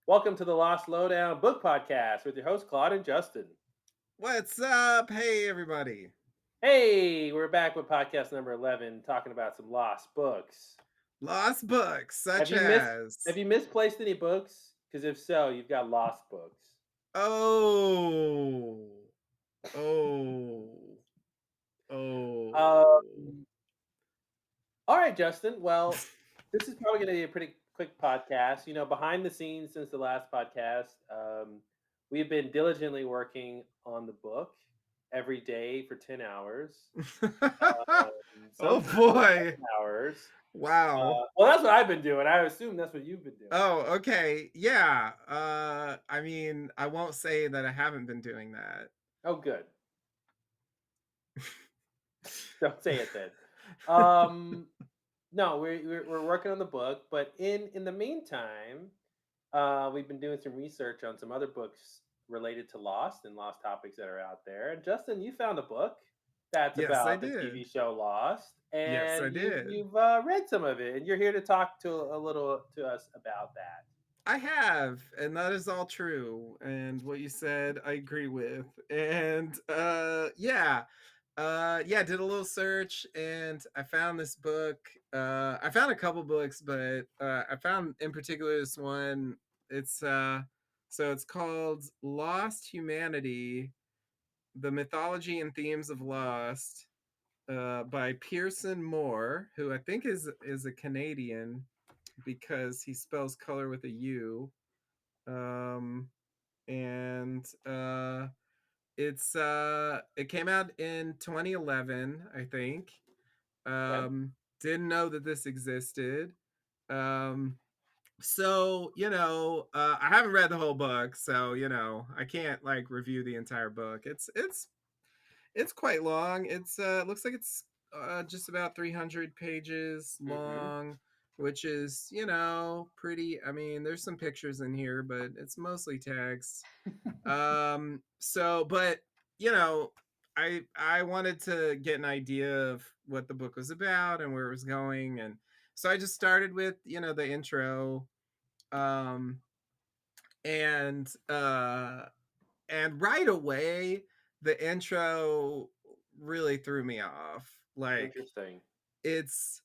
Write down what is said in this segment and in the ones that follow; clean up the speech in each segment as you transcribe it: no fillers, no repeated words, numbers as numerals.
Welcome to the Lost Lowdown Book Podcast with your hosts, Claude and Justin. What's up? Hey, everybody. Hey, we're back with podcast number 11 talking about some lost books. Lost books, Have such you mis as. have you misplaced any books? Because if so, you've got lost books. Oh. Oh. Um, Oh. all right, Justin. Well, this is probably going to be a pretty quick podcast. Behind the scenes since the last podcast, we've been diligently working on the book every day for 10 hours, Oh, sometimes boy. 11 hours. Wow. Well, that's what I've been doing. I assume that's what you've been doing. Oh, okay. Yeah. I mean, I won't say that I haven't been doing that. Oh, good. Don't say it then. Um, no, we're working on the book, but in the meantime, we've been doing some research on some other books related to Lost and Lost topics that are out there. And Justin, you found a book that's Yes, I about the TV did. show Lost, Yes, I and you've did. you've read some of it, and you're here to talk to a little to us about that. I have, and that is all true. And what you said, I agree with. And yeah. Yeah, did a little search and I found this book. I found a couple books, but I found in particular this one. It's so it's called Lost Humanity: The Mythology and Themes of Lost, by Pearson Moore, who I think is a Canadian because he spells color with a U. Um, and it came out in 2011, I think. Okay. Didn't know that this existed. Um, so I haven't read the whole book, so I can't like review the entire book. It's quite long. It looks like it's just about 300 pages Mm-hmm. long, which is pretty. I mean, there's some pictures in here, but it's mostly text. But you know, I wanted to get an idea of what the book was about and where it was going, and so I just started with the intro, um, and uh, and right away the intro really threw me off. Like Interesting. it's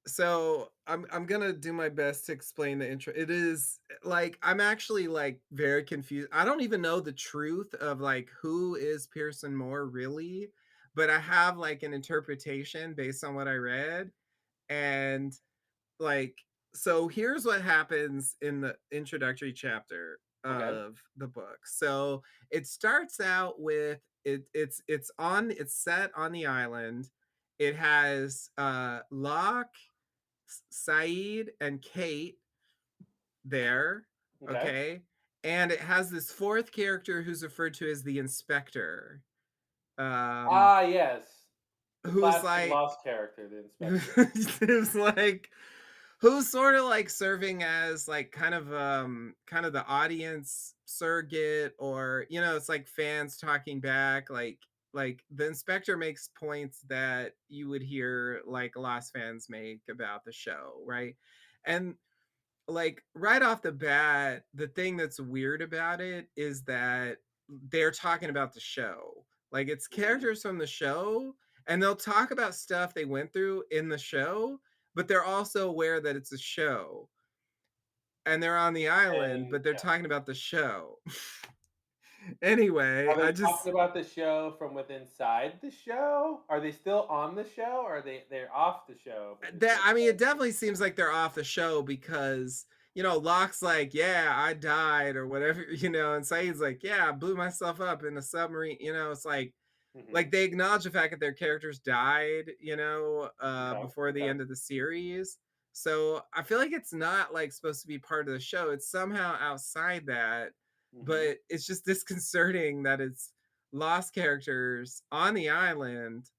so I'm gonna do my best to explain the intro. It is like I'm actually like very confused. I don't even know the truth of like who is Pearson Moore really, but I have like an interpretation based on what I read. And like so here's what happens in the introductory chapter Okay. of the book. So it starts out with it's set on the island. It has Locke, Saeed, and Kate there. Okay. Okay. And it has this fourth character who's referred to as the inspector. Um, Ah, yes. The who's classic like Lost character, the inspector. who's like who's sort of like serving as like kind of the audience surrogate, or it's like fans talking back, like the inspector makes points that you would hear like Lost fans make about the show, right? And like right off the bat, the thing that's weird about it is that they're talking about the show. Like it's Mhm. characters from the show, and they'll talk about stuff they went through in the show, but they're also aware that it's a show. And they're on the island, And but they're yeah. talking about the show. Anyway, Are they talking about the show from with inside the show? Are they still on the show, or they're off the show, but they're that still I mean, it characters? definitely seems like they're off the show because Locke's like, yeah, I died or whatever, and Saeed's like, yeah, I blew myself up in a submarine. It's Mhm. like they acknowledge the fact that their characters died, Okay, before the okay. end of the series. So I feel like it's not like supposed to be part of the show. It's somehow outside that, Mhm. but it's just disconcerting that it's lost characters on the island,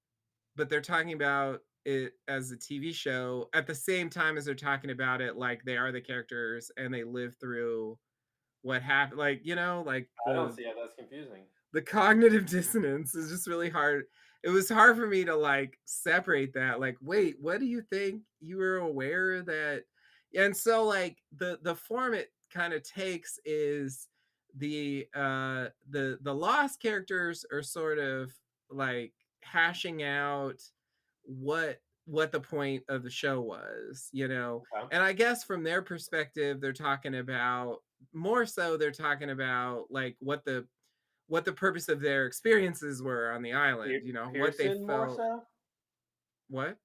but they're talking about it as a TV show at the same time as they're talking about it like they are the characters and they live through what happened. Like, like I don't see how that's confusing. the cognitive dissonance is just really hard. It was hard for me to like separate that. Like, wait, what do you think? You were aware that? And so like the form it kind of takes is the Lost characters are sort of like hashing out what the point of the show was, you know. Okay. And I guess from their perspective, they're talking about more so they're talking about like what the purpose of their experiences were on the island, you know, what they Pearson more felt. so? What?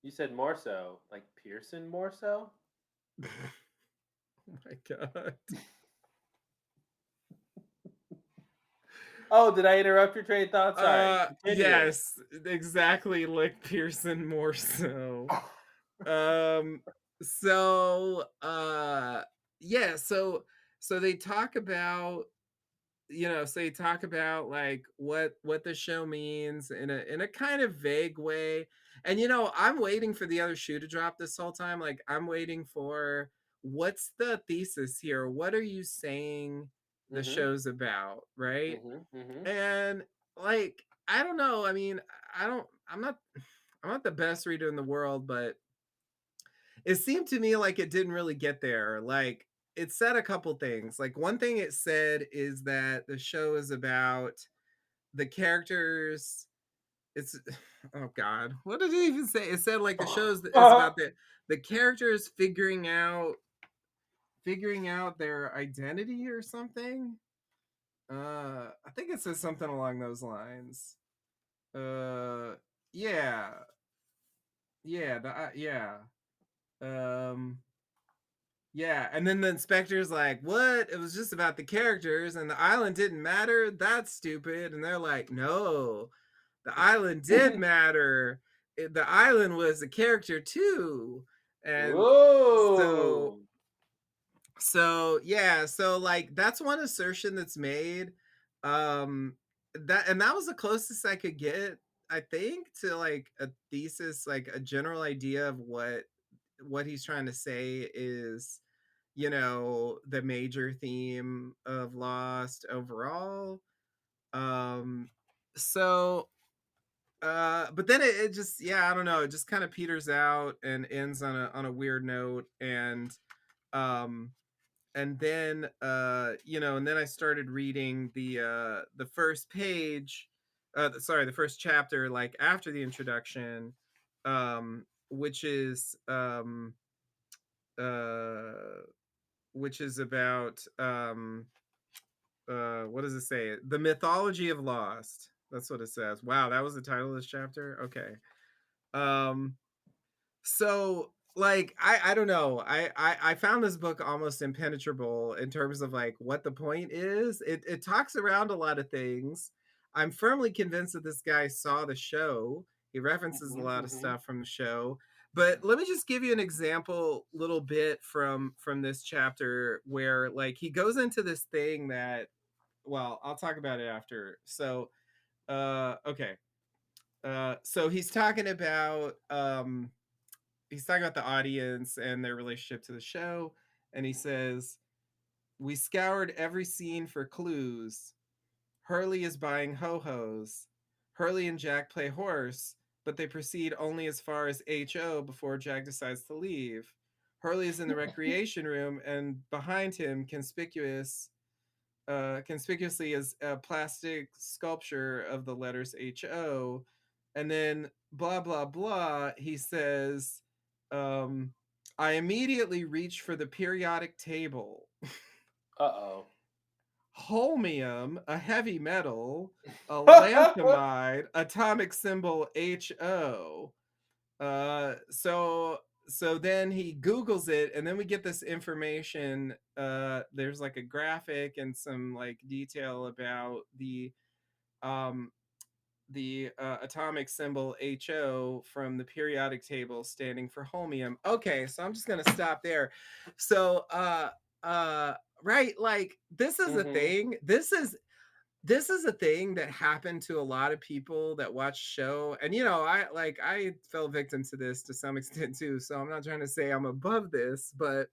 You said more so, like Pearson more so? Oh my god. Oh, did I interrupt your train of thought? Sorry. Continue. Yes, exactly like Pearson more so. Um so yeah, so they talk about so you talk about like what the show means in a kind of vague way. And I'm waiting for the other shoe to drop this whole time. Like I'm waiting for what's the thesis here? What are you saying the Mhm. show's about, right? Mhm. Mhm. And like I don't know. I mean, I don't I'm not the best reader in the world, but it seemed to me like it didn't really get there. Like it said a couple things. Like one thing it said is that the show is about the characters. It's oh god, what did it even say? It said like the show is about the characters figuring out their identity or something. I think it says something along those lines. Uh, yeah, yeah, yeah. Um, Yeah, and then the inspector's like, "What? It was just about the characters, and the island didn't matter? That's stupid." And they're like, "No, the island did matter. The island was a character too." And so, Whoa. yeah, so like that's one assertion that's made. That was the closest I could get, I think, to like a thesis, like a general idea of what he's trying to say is the major theme of Lost overall. Um, so, but then it just, yeah, I don't know, it just kind of peters out and ends on a weird note, um, and then I started reading the first page, sorry, the first chapter, like after the introduction, which is uh which is about what does it say? The mythology of Lost. That's what it says. Wow, that was the title of this chapter. Okay. Um so like I don't know. I found this book almost impenetrable in terms of like what the point is. It talks around a lot of things. I'm firmly convinced that this guy saw the show. He references a Mhm. lot of Mhm. stuff from the show. But let me just give you an example little bit from this chapter where like he goes into this thing that, well, I'll talk about it after. So okay. So he's talking about the audience and their relationship to the show. And he says, "We scoured every scene for clues. Hurley is buying ho-hos. Hurley and Jack play horse, but they proceed only as far as HO before Jack decides to leave. Hurley is in the recreation room, and behind him, conspicuously, is a plastic sculpture of the letters HO. And then blah blah blah. He says, um, I immediately reached for the periodic table. Uh-oh. Holmium, a heavy metal, a lanthanide, atomic symbol HO. So then he Googles it, and then we get this information. There's like a graphic and some like detail about um the atomic symbol HO from the periodic table standing for holmium. Okay, so I'm just gonna stop there. So right, like this is a Mhm. thing. This is a thing that happened to a lot of people that watch show. And I fell victim to this to some extent too, so I'm not trying to say I'm above this, but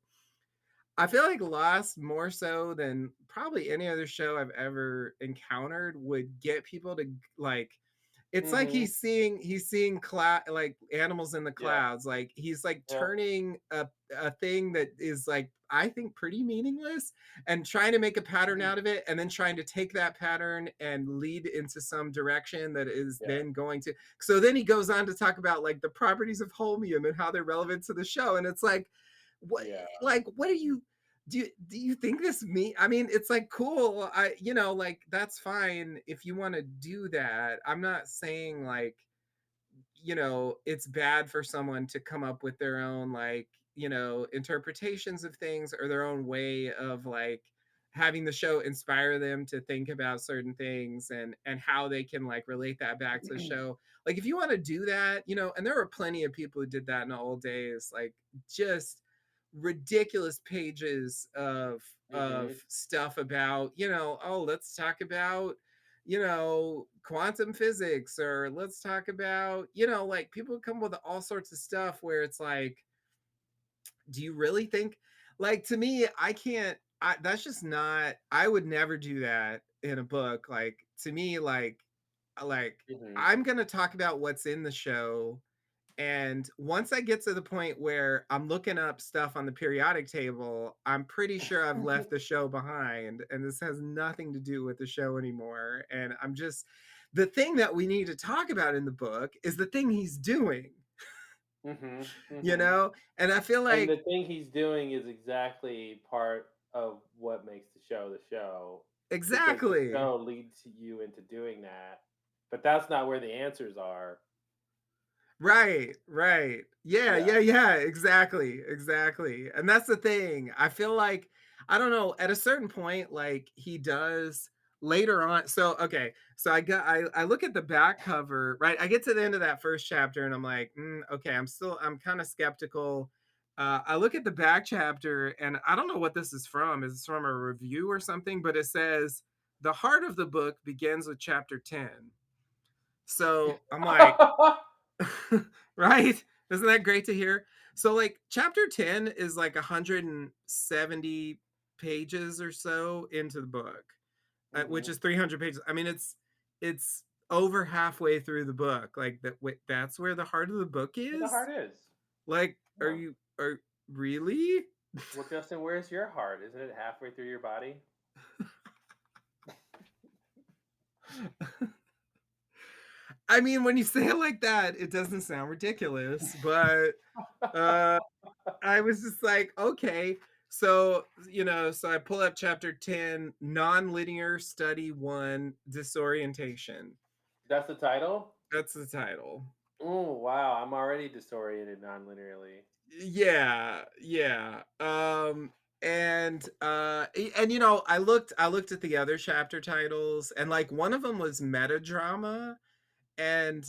I feel like Lost, more so than probably any other show I've ever encountered, would get people to like It's like Mhm. he's seeing cloud like animals in the Yeah. clouds. Like he's like Yep. turning a thing that is like I think pretty meaningless and trying to make a pattern Mhm. out of it and then trying to take that pattern and lead into some direction that is Yeah. then going to so then he goes on to talk about like the properties of holmium and how they're relevant to the show and it's what Yeah. what are you do you think this me I mean it's like cool like that's fine if you want to do that. I'm not saying like it's bad for someone to come up with their own like interpretations of things or their own way of like having the show inspire them to think about certain things and how they can like relate that back to the show. Like if you want to do that, and there were plenty of people who did that in the old days, like just ridiculous pages of Mhm. stuff about, oh, let's talk about quantum physics or let's talk about, like people come with all sorts of stuff where it's like, do you really think like to me, I can't that's just not I would never do that in a book. Like to me, like Mhm. I'm gonna talk about what's in the show and once I get to the point where I'm looking up stuff on the periodic table, I'm pretty sure I've left the show behind and this has nothing to do with the show anymore. And I'm just the thing that we need to talk about in the book is the thing he's doing, Mhm. you Mhm. know? And I feel And like the thing he's doing is exactly part of what makes the show, because the exactly. show leads you into doing that, but that's not where the answers are. Right, right. Yeah, Yeah. yeah, yeah, exactly, exactly. And that's the thing. I feel like I don't know, at a certain point like he does later on. So, okay. So I look at the back cover, right? I get to the end of that first chapter and I'm like, okay, I'm kind of skeptical. I look at the back chapter and I don't know what this is from. Is this from a review or something? But it says the heart of the book begins with chapter 10. So I'm like, right? Isn't that great to hear? So like chapter 10 is like 170 pages or so into the book, which Mhm. is 300 pages. I mean it's over halfway through the book. Like that's where the heart of the book Where the is? heart is. Like Yeah. are really? Well, Justin, where's your heart? Isn't it halfway through your body? I mean, when you say it like that, it doesn't sound ridiculous, but uh I was just like, okay. So, so I pull up chapter 10, nonlinear study one, disorientation. That's the title? That's the title. Oh, wow. I'm already disoriented non-linearly. Yeah, yeah. And I looked at the other chapter titles and like one of them was meta drama. And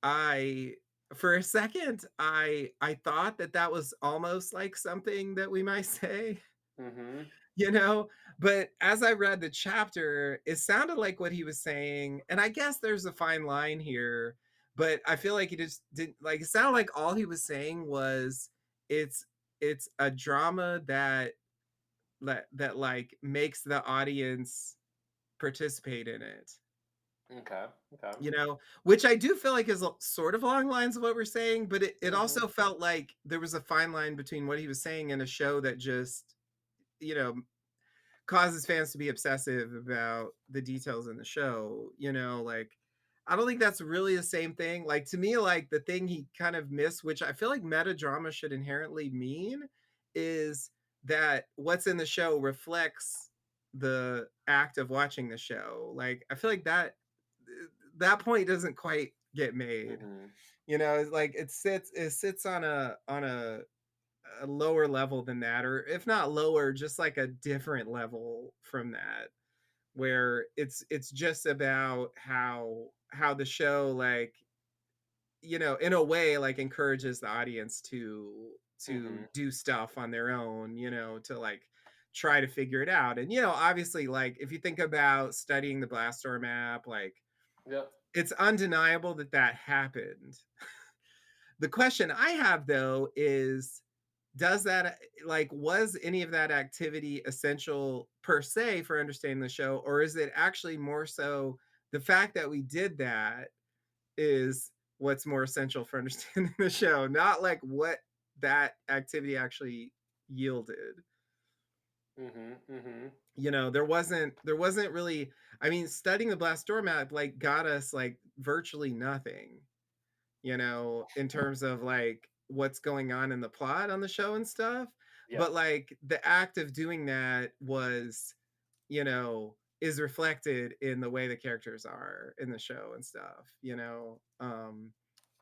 I for a second, I thought that that was almost like something that we might say, Mhm. you know? But as I read the chapter, it sounded like what he was saying, and I guess there's a fine line here, but I feel like he just didn't like it sounded like all he was saying was it's it's a drama that like makes the audience participate in it. Okay. Okay. Which I do feel like is sort of along the lines of what we're saying, but it Mhm. also felt like there was a fine line between what he was saying and a show that just, you know, causes fans to be obsessive about the details in the show, like I don't think that's really the same thing. Like to me, like the thing he kind of missed, which I feel like meta drama should inherently mean, is that what's in the show reflects the act of watching the show. Like I feel like that point doesn't quite get made. Mhm. It's like it sits on a lower level than that, or if not lower, just like a different level from that, where it's just about how the show like in a way like encourages the audience to Mhm. do stuff on their own, to like try to figure it out. And obviously like if you think about studying the Blastor map, like Yep. it's undeniable that that happened. The question I have though is does that like was any of that activity essential per se for understanding the show, or is it actually more so the fact that we did that is what's more essential for understanding the show, not like what that activity actually yielded. Mm-hmm. Mm-hmm. There wasn't really, I mean, studying the blast door map like got us like virtually nothing, in terms of like what's going on in the plot on the show and stuff. Yeah. But like the act of doing that was, is reflected in the way the characters are in the show and stuff,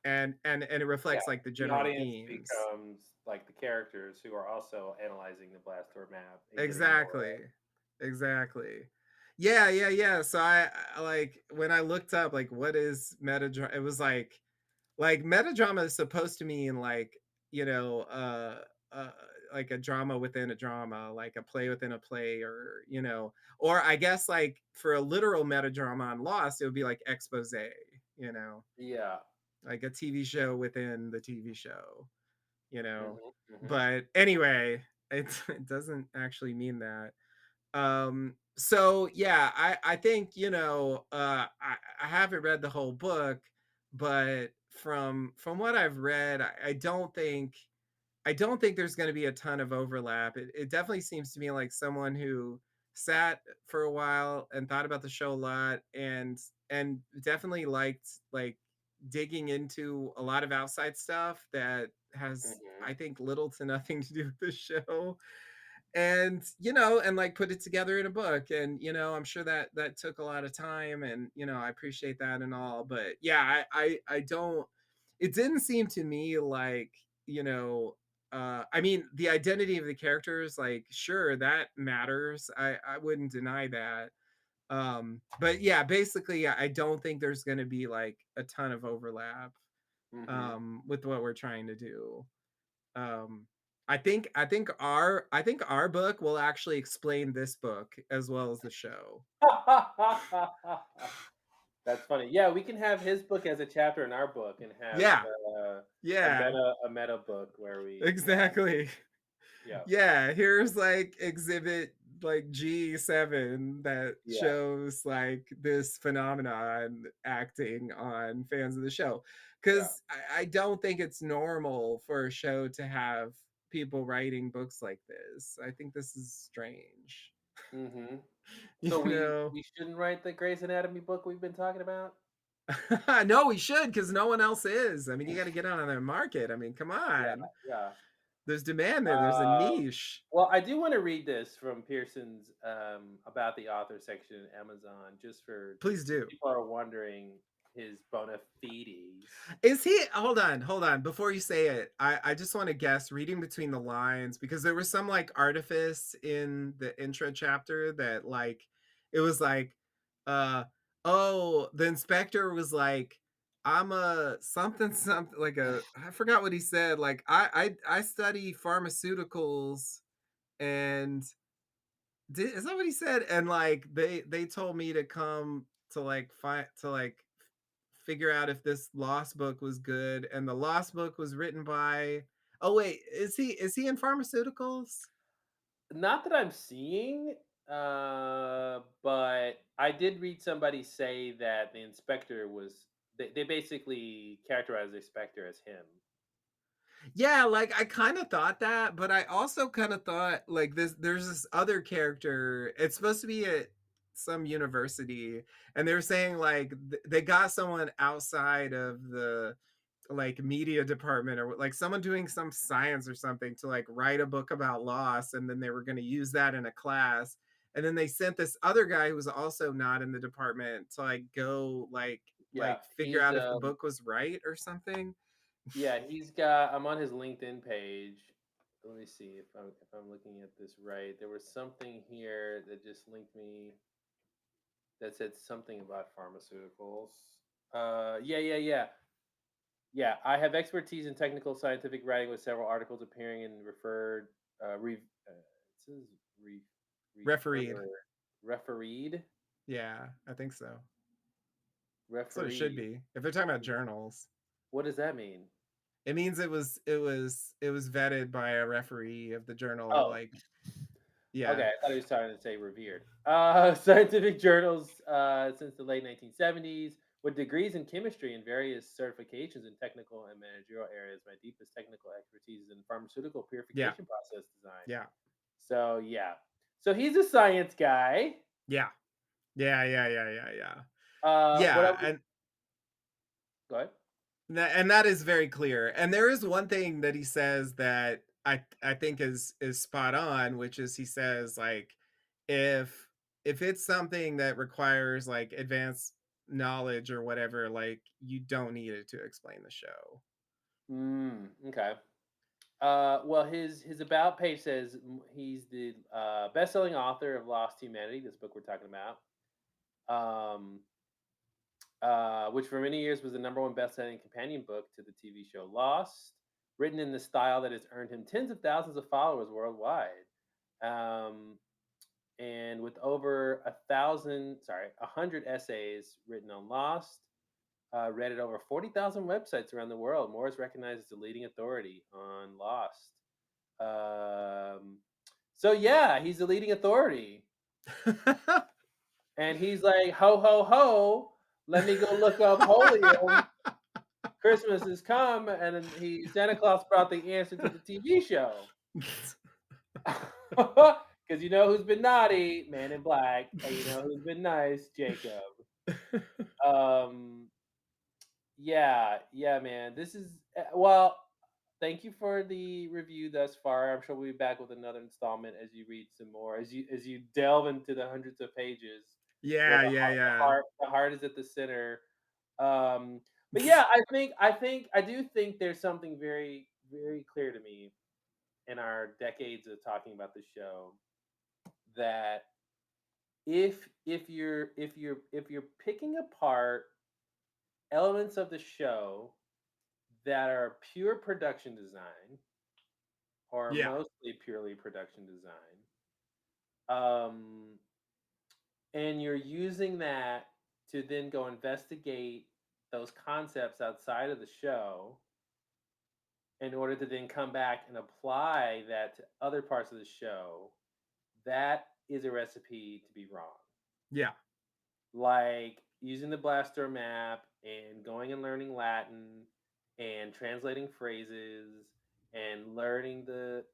and it Yeah. reflects like the The general audience themes. becomes like the characters who are also analyzing the Blastor map and getting more. Exactly. Exactly. Yeah, yeah, yeah. So I like when I looked up like what is metadrama, it was like metadrama is supposed to mean like, you know, uh like a drama within a drama, like a play within a play, or I guess like for a literal metadrama on Lost, it would be like expose, you know, Yeah. like a TV show within the TV show, you know. Mm-hmm. Mm-hmm. But anyway, it doesn't actually mean that. So yeah, I think, I haven't read the whole book, but from what I've read, I don't think there's going to be a ton of overlap. It definitely seems to me like someone who sat for a while and thought about the show a lot, and definitely liked like digging into a lot of outside stuff that has, Mm-hmm. I think, little to nothing to do with the show, and and like put it together in a book. And I'm sure that that took a lot of time, and I appreciate that and all. But yeah, I don't, it didn't seem to me like, I mean, the identity of the characters, like, sure, that matters. I wouldn't deny that. But yeah, basically, I don't think there's going to be like a ton of overlap Mm-hmm. with what we're trying to do. um I think our book will actually explain this book as well as the show. That's funny. Yeah, we can have his book as a chapter in our book and have Yeah, uh, a yeah, meta book where exactly. yeah, Yeah, here's like exhibit like G7 that yeah, shows like this phenomenon acting on fans of the show. yeah. Because I don't think it's normal for a show to have people writing books like this. I think this is strange. Hmm. You So we know? we shouldn't write the Grey's Anatomy book we've been talking about. No, we should, because no one else is. I mean, you got to get on the market. I mean, come Yeah, on. yeah. There's demand there. There's a Uh, niche. well, I do want to read this from Pearson's about the author section in Amazon, just for Please if do. people are wondering his bona fides. Is he, hold on, before you say it, I just want to guess, reading between the lines, because there was some like artifice in the intro chapter that like it was like, uh oh, the inspector was like, I'm a something something, like a, I forgot what he said, like I study pharmaceuticals, and is that what he said? And like they told me to come to like find to like figure out if this Lost book was good, and the Lost book was written by, oh wait, is he in pharmaceuticals? Not that I'm seeing, but I did read somebody say that the inspector was. They basically characterized the inspector as him. Yeah, like I kind of thought that, but I also kind of thought like there's this other character. It's supposed to be at some university, and they're saying like they got someone outside of the like media department, or like someone doing some science or something, to like write a book about loss, and then they were going to use that in a class, and then they sent this other guy who was also not in the department to like go Yeah, like figure he's out if the book was right or something. yeah, he's got. I'm on his LinkedIn page. Let me see if I'm looking at this right. There was something here that just linked me that said something about pharmaceuticals. Yeah, yeah, yeah. Yeah, I have expertise in technical scientific writing with several articles appearing in referred it says re, Refereed. refer refereed Yeah, I think so. That's what it should refereed. be. If they're talking about journals, What does that mean? it means it was vetted by a referee of the journal, Oh, like Yeah. Okay, I thought he was trying to say revered. Scientific journals since the late 1970s with degrees in chemistry and various certifications in technical and managerial areas. My deepest technical expertise is in pharmaceutical Yeah. purification process design. Yeah. So yeah, so he's a science guy. Yeah. Yeah, yeah, yeah, yeah, yeah. What I Yeah, would go ahead. and that is very clear. And there is one thing that he says that I think is spot on, which is he says like if if it's something that requires like advanced knowledge or whatever, like you don't need it to explain the show. Okay. Well, his about page says he's the best-selling author of Lost Humanity, this book we're talking about. Um, which for many years was the number one best-selling companion book to the TV show Lost, written in the style that has earned him tens of thousands of followers worldwide. Um, and with over 100 essays written on Lost, read at over 40,000 websites around the world. Moore is recognized as the leading authority on Lost. Um, so yeah, he's the leading authority, and he's like, ho ho ho, let me go look up Holium. Christmas has come, and then Santa Claus brought the answer to the TV show. Because you know who's been naughty, Man in Black, and you know who's been nice, Jacob. Um, yeah, yeah, man. This is well. Thank you for the review thus far. I'm sure we'll be back with another installment as you read some more, as you delve into the hundreds of pages where Yeah, yeah, yeah. the heart is at the center. Um, but yeah, I do think there's something very clear to me in our decades of talking about the show that if you're picking apart elements of the show that are pure production design or Yeah. mostly purely production design, um, and you're using that to then go investigate those concepts outside of the show in order to then come back and apply that to other parts of the show, that is a recipe to be wrong. Yeah. Like using the Blaster map and going and learning Latin and translating phrases and learning the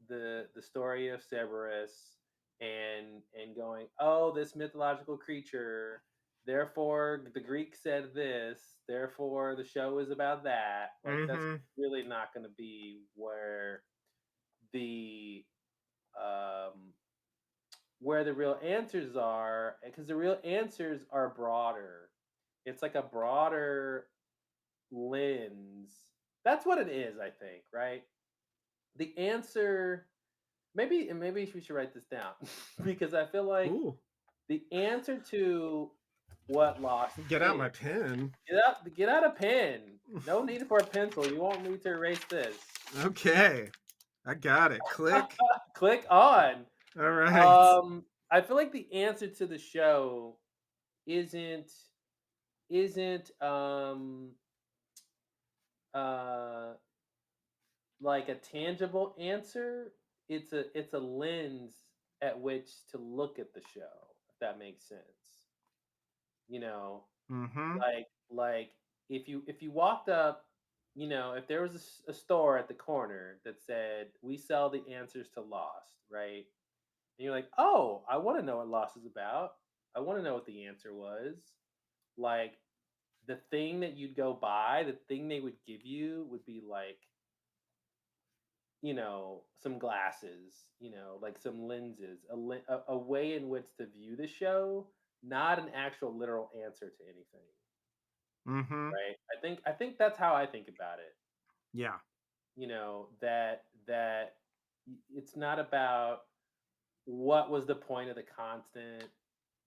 story of Cerberus and going, oh, this mythological creature, therefore the Greek said this, therefore the show is about that. Like that's Mhm. really not going to be the um where the real answers are, because the real answers are broader. It's like a broader lens. That's what it is, I think, right? The answer, maybe we should write this down because I feel like Ooh, the answer to what Lost get out is, my pen. get out a pen. No need for a pencil. You won't need to erase this. Okay. I got it. Click. Click on. All right. I feel like the answer to the show isn't isn't uh like a tangible answer. It's a lens at which to look at the show, if that makes sense. You know, Mhm. like if you walked up, you know, if there was a store at the corner that said we sell the answers to Lost, right? And you're like, oh, I want to know what Lost is about. I want to know what the answer was. Like the thing that you'd go buy, the thing they would give you would be like, you know, some glasses, you know, like some lenses, a way in which to view the show, not an actual literal answer to anything, Mhm. right? I think that's how I think about it. Yeah. You know, it's not about what was the point of the constant,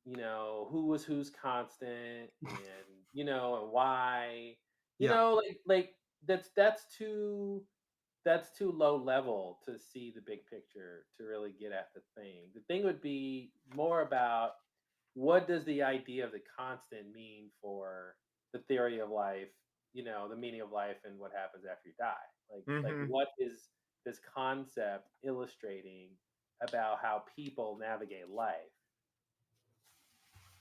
you know, who was whose constant and you know and why. You Yeah. know, like that's too low level to see the big picture to really get at the thing. The thing would be more about what does the idea of the constant mean for the theory of life, you know, the meaning of life and what happens after you die. Like Mhm. what is this concept illustrating about how people navigate life.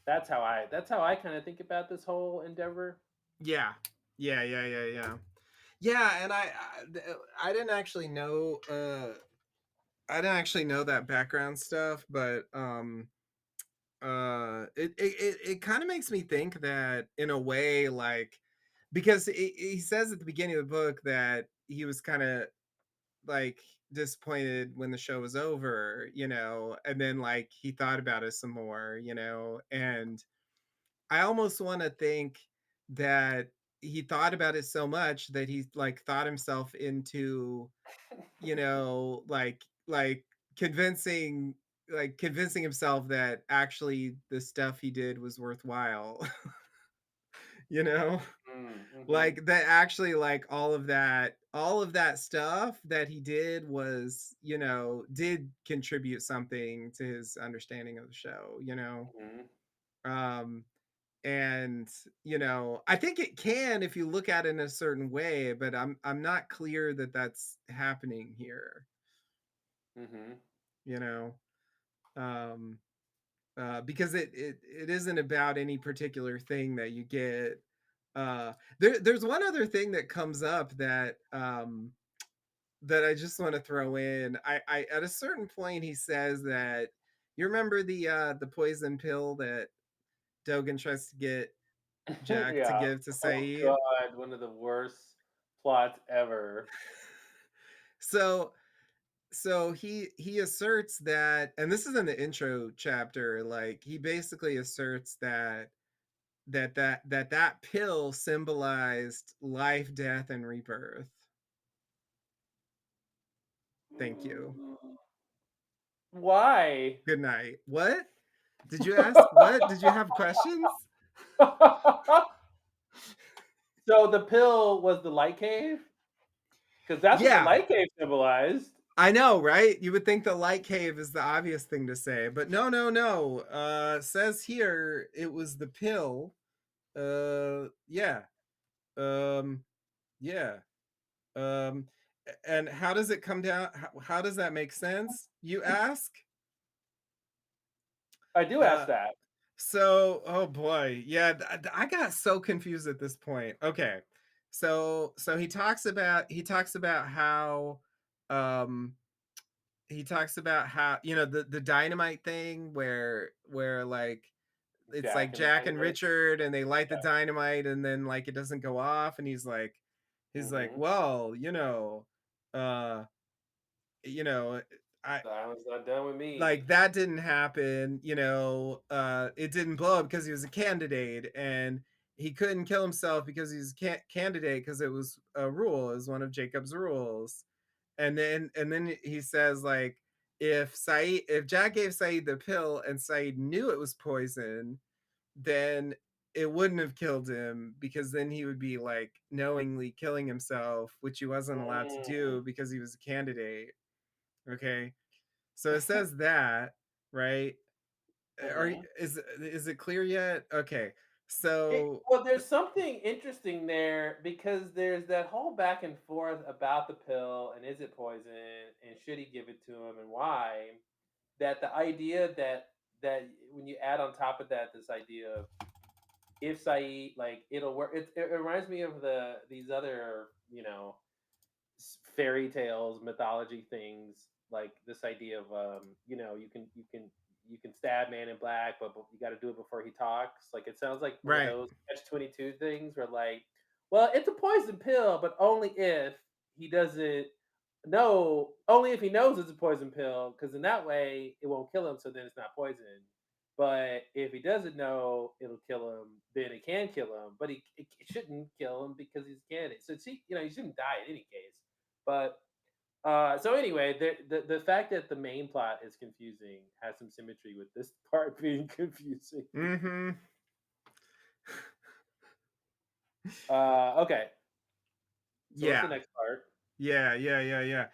That's how I kind of think about this whole endeavor. Yeah. Yeah. Yeah, and I didn't actually know I didn't actually know that background stuff, but it kind of makes me think that in a way, like, because he says at the beginning of the book that he was kind of like disappointed when the show was over, and then like he thought about it some more, and I almost want to think that he thought about it so much that he like thought himself into, like convincing convincing himself that actually the stuff he did was worthwhile. you know Mm-hmm. like that actually, like all of that stuff that he did was, did contribute something to his understanding of the show. Hmm. um and I think it can if you look at it in a certain way, but I'm not clear that that's happening here. Hmm. you know um because it isn't about any particular thing that you get. There's one other thing that comes up that I just want to throw in. I At a certain point he says that, you remember the poison pill that Dogan tries to get Jack to Yeah. give to Oh Saeed. God, one of the worst plots ever. So he asserts that, and this is in the intro chapter, like he basically asserts that pill symbolized life, death, and rebirth. Thank you. Why? Good night. What? Did you ask? What? Did you have questions? So the pill was the light cave? Because that's what the Yeah, light cave symbolized. I know, right? You would think the light cave is the obvious thing to say, but no, no, no. Says here it was the pill. Yeah. Um, yeah. Um, and how does it come down? How does that make sense? You ask. I do ask Uh, that. So, oh boy, yeah, I got so confused at this point. Okay, so he talks about how, um, the dynamite thing where like it's like Jack and Jack and Dynamite. Richard and they light the dynamite and then like it doesn't go off, and he's like, Hmm. well, uh, you know, I The island's not done with me. like that didn't happen. It didn't blow up because he was a candidate, and he couldn't kill himself because he's a candidate, because it was a rule, is one of Jacob's rules. And then he says, like, if Jack gave Saeed the pill and Saeed knew it was poison, then it wouldn't have killed him, because then he would be like knowingly killing himself, which he wasn't allowed to Mm. do because he was a candidate. Okay, so it says that, right? Hmm. Is it clear yet? Okay. So Well, there's something interesting there because there's that whole back and forth about the pill and is it poison and should he give it to him and why. That the idea that when you add on top of that this idea of if Saeed like it'll work. It reminds me of these other fairy tales, mythology things, like this idea of you can stab Man in Black, but you got to do it before he talks. Like it sounds like one of right, those catch 22 things where like, well, it's a poison pill, but only if he doesn't know, only if he knows it's a poison pill, because in that way it won't kill him, so then it's not poison. But if he doesn't know it'll kill him, then it can kill him. But it shouldn't kill him because he's a candidate. So see, he shouldn't die in any case. But so anyway, the fact that the main plot is confusing has some symmetry with this part being confusing. mm-hmm, Okay, so what's the yeah, next part? yeah.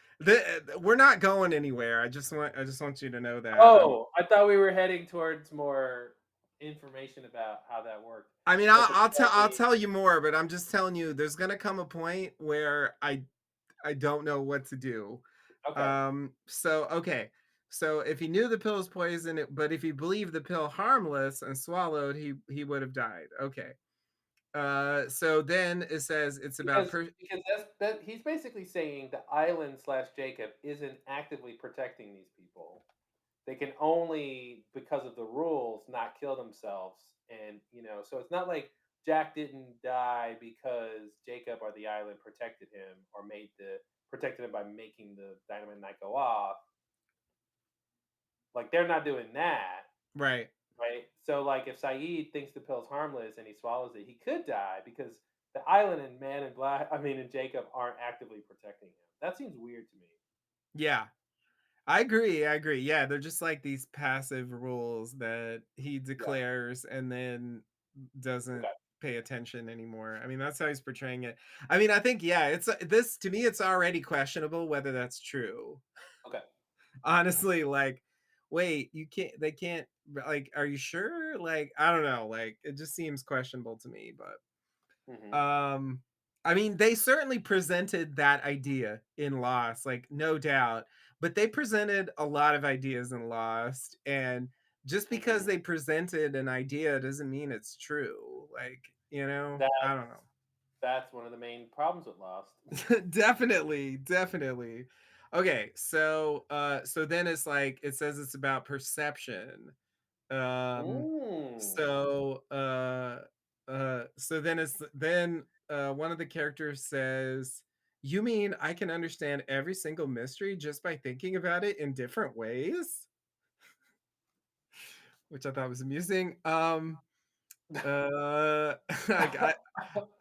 We're not going anywhere. I just want you to know that. Oh, I thought we were heading towards more information about how that worked. I mean, But I'll tell you more, but I'm just telling you, there's gonna come a point where I don't know what to do. okay, So okay, So if he knew the pill was poison, but if he believed the pill harmless and swallowed, he would have died. Okay. So then it says it's about Because that he's basically saying the island slash Jacob isn't actively protecting these people. They can only, because of the rules, not kill themselves. And, so it's not like Jack didn't die because Jacob or the island protected him or protected him by making the dynamite not go off. Like they're not doing that, right. right? So like if Saeed thinks the pill's harmless and he swallows it, he could die because the island and Man in Black, I mean, and Jacob aren't actively protecting him. That seems weird to me. Yeah. I agree. I agree. Yeah, they're just like these passive rules that he Yeah. declares and then doesn't Okay. pay attention anymore. I mean, that's how he's portraying it. I mean, I think yeah, it's this to me it's already questionable whether that's true. Okay. Honestly, like wait, you can't they can't like are you sure? Like I don't know, like it just seems questionable to me, but Hmm. um, I mean, they certainly presented that idea in Lost, like no doubt, but they presented a lot of ideas in Lost, and just because Hmm. they presented an idea doesn't mean it's true. Like, I don't That's know. that's one of the main problems with Lost. Definitely, definitely. Okay, so then it's like it says it's about perception. Um, Mm. so then one of the characters says, "You mean I can understand every single mystery just by thinking about it in different ways?" Which I thought was amusing. Like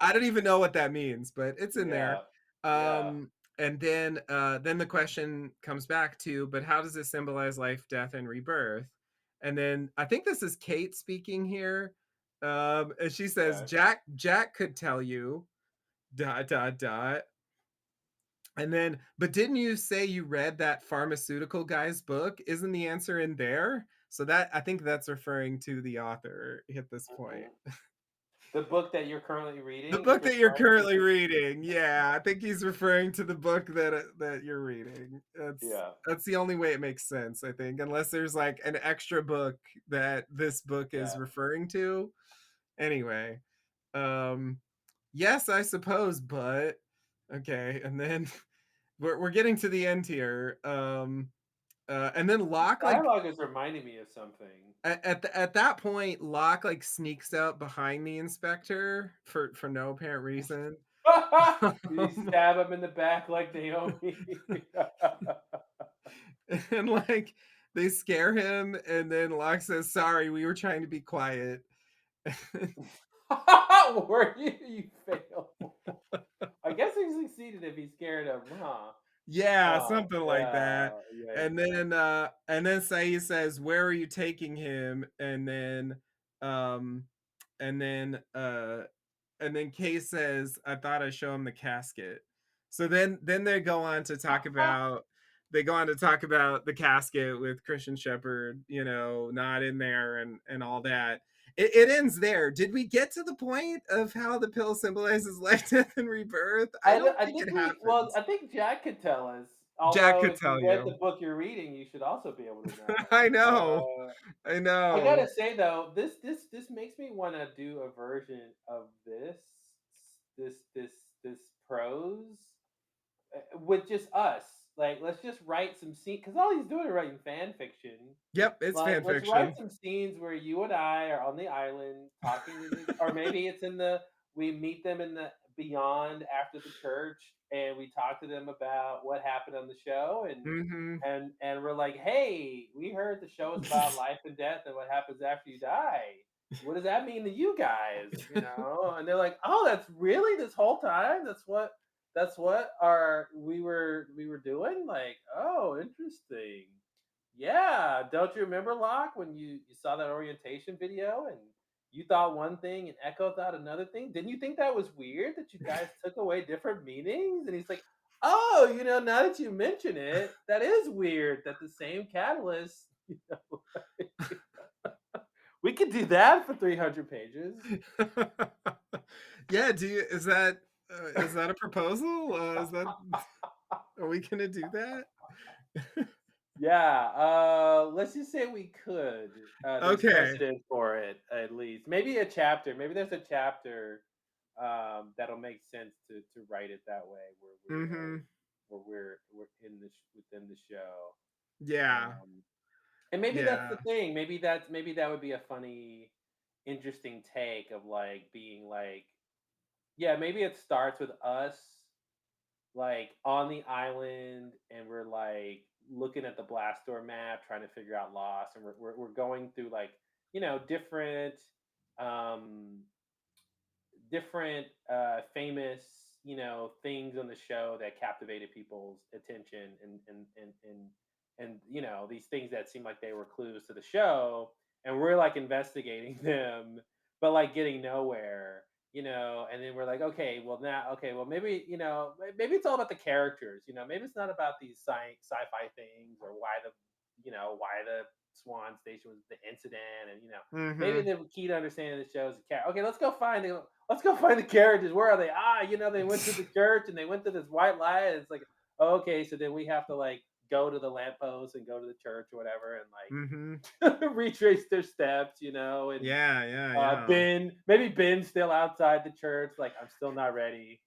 I don't even know what that means, but it's in there. Yeah. Yeah. Um, and then the question comes back to, but how does it symbolize life, death, and rebirth? And then I think this is Kate speaking here. And she says, Okay. Jack could tell you, dot, dot, dot. And then, but didn't you say you read that pharmaceutical guy's book? Isn't the answer in there? So that I think that's referring to the author at this point. Mhm. The book that you're currently The reading is book that you're referring to currently the. reading, yeah, I think he's referring to the book that you're reading. Yeah. That's the only way it makes sense, I think, unless there's like an extra book that this book is Yeah. referring to. Anyway, um, yes, I suppose, but okay, and then we're getting to the end here. And then Locke like Dialogue is reminding me of something. at that point, Locke like sneaks out behind the inspector for no apparent reason. Did he stab him in the back like Naomi? And like they scare him, and then Locke says, "Sorry, we were trying to be quiet." Were you? You failed. I guess he succeeded if he scared him, huh? Yeah, Oh, something like that. yeah. Yeah, yeah, yeah. And then Saeed says, "Where are you taking him?" Um and then uh and then Kay says, "I thought I'd show him the casket." So then they go on to talk about the casket with Christian Shepherd, not in there and all that. It ends there. Did we get to the point of how the pill symbolizes life, death, and rebirth? I don't I think think it well, happens. I think Jack could tell us. Jack Although could if you tell read the you. book you're reading, you should also be able to I know. know. I I gotta know. say though, this makes me want to do a version of this this this prose with just us. Like, let's just write some scene because all he's doing is writing fan fiction. Yep, it's Like, fan let's write fiction. some scenes where you and I are on the island talking to the, or maybe it's in the we meet them in the beyond after the church, and we talk to them about what happened on the show, and Mhm. we're like, hey, we heard the show is about life and death and what happens after you die. What does that mean to you guys? And they're like, oh, that's really this whole time. That's what our we were doing. Like, oh, interesting. Yeah, don't you remember Locke when you saw that orientation video and you thought one thing and Echo thought another thing? Didn't you think that was weird that you guys took away different meanings? And he's like, oh, now that you mention it, that is weird that the same catalyst, we could do that for 300 pages. Yeah, is that a proposal? Is that are we gonna do that? Yeah, let's just say we could. There's Okay. precedent for it, at least. Maybe a chapter. Maybe there's a chapter that'll make sense to write it that way, Mhm. where we're in within the show. Yeah. Um, and maybe that's the Yeah. thing. Maybe that would be a funny, interesting take of like being like, yeah, maybe it starts with us like on the island and we're like looking at the Blastdoor map trying to figure out Lost, and we're going through like different um famous things on the show that captivated people's attention, and these things that seem like they were clues to the show, and we're like investigating them but like getting nowhere, and then we're like, okay, well now, okay, well maybe, maybe it's all about the characters, maybe it's not about these sci-fi things, or why the Swan Station was the incident, and maybe Mhm. the key to understanding the show is the character. Okay, let's go find the characters. Where are they? They went to the church and they went to this white light. And it's like, okay, so then we have to like go to the lamppost and go to the church or whatever, and Mhm. like retrace their steps, and Yeah, yeah, yeah. Maybe Ben's still outside the church, like I'm still not ready.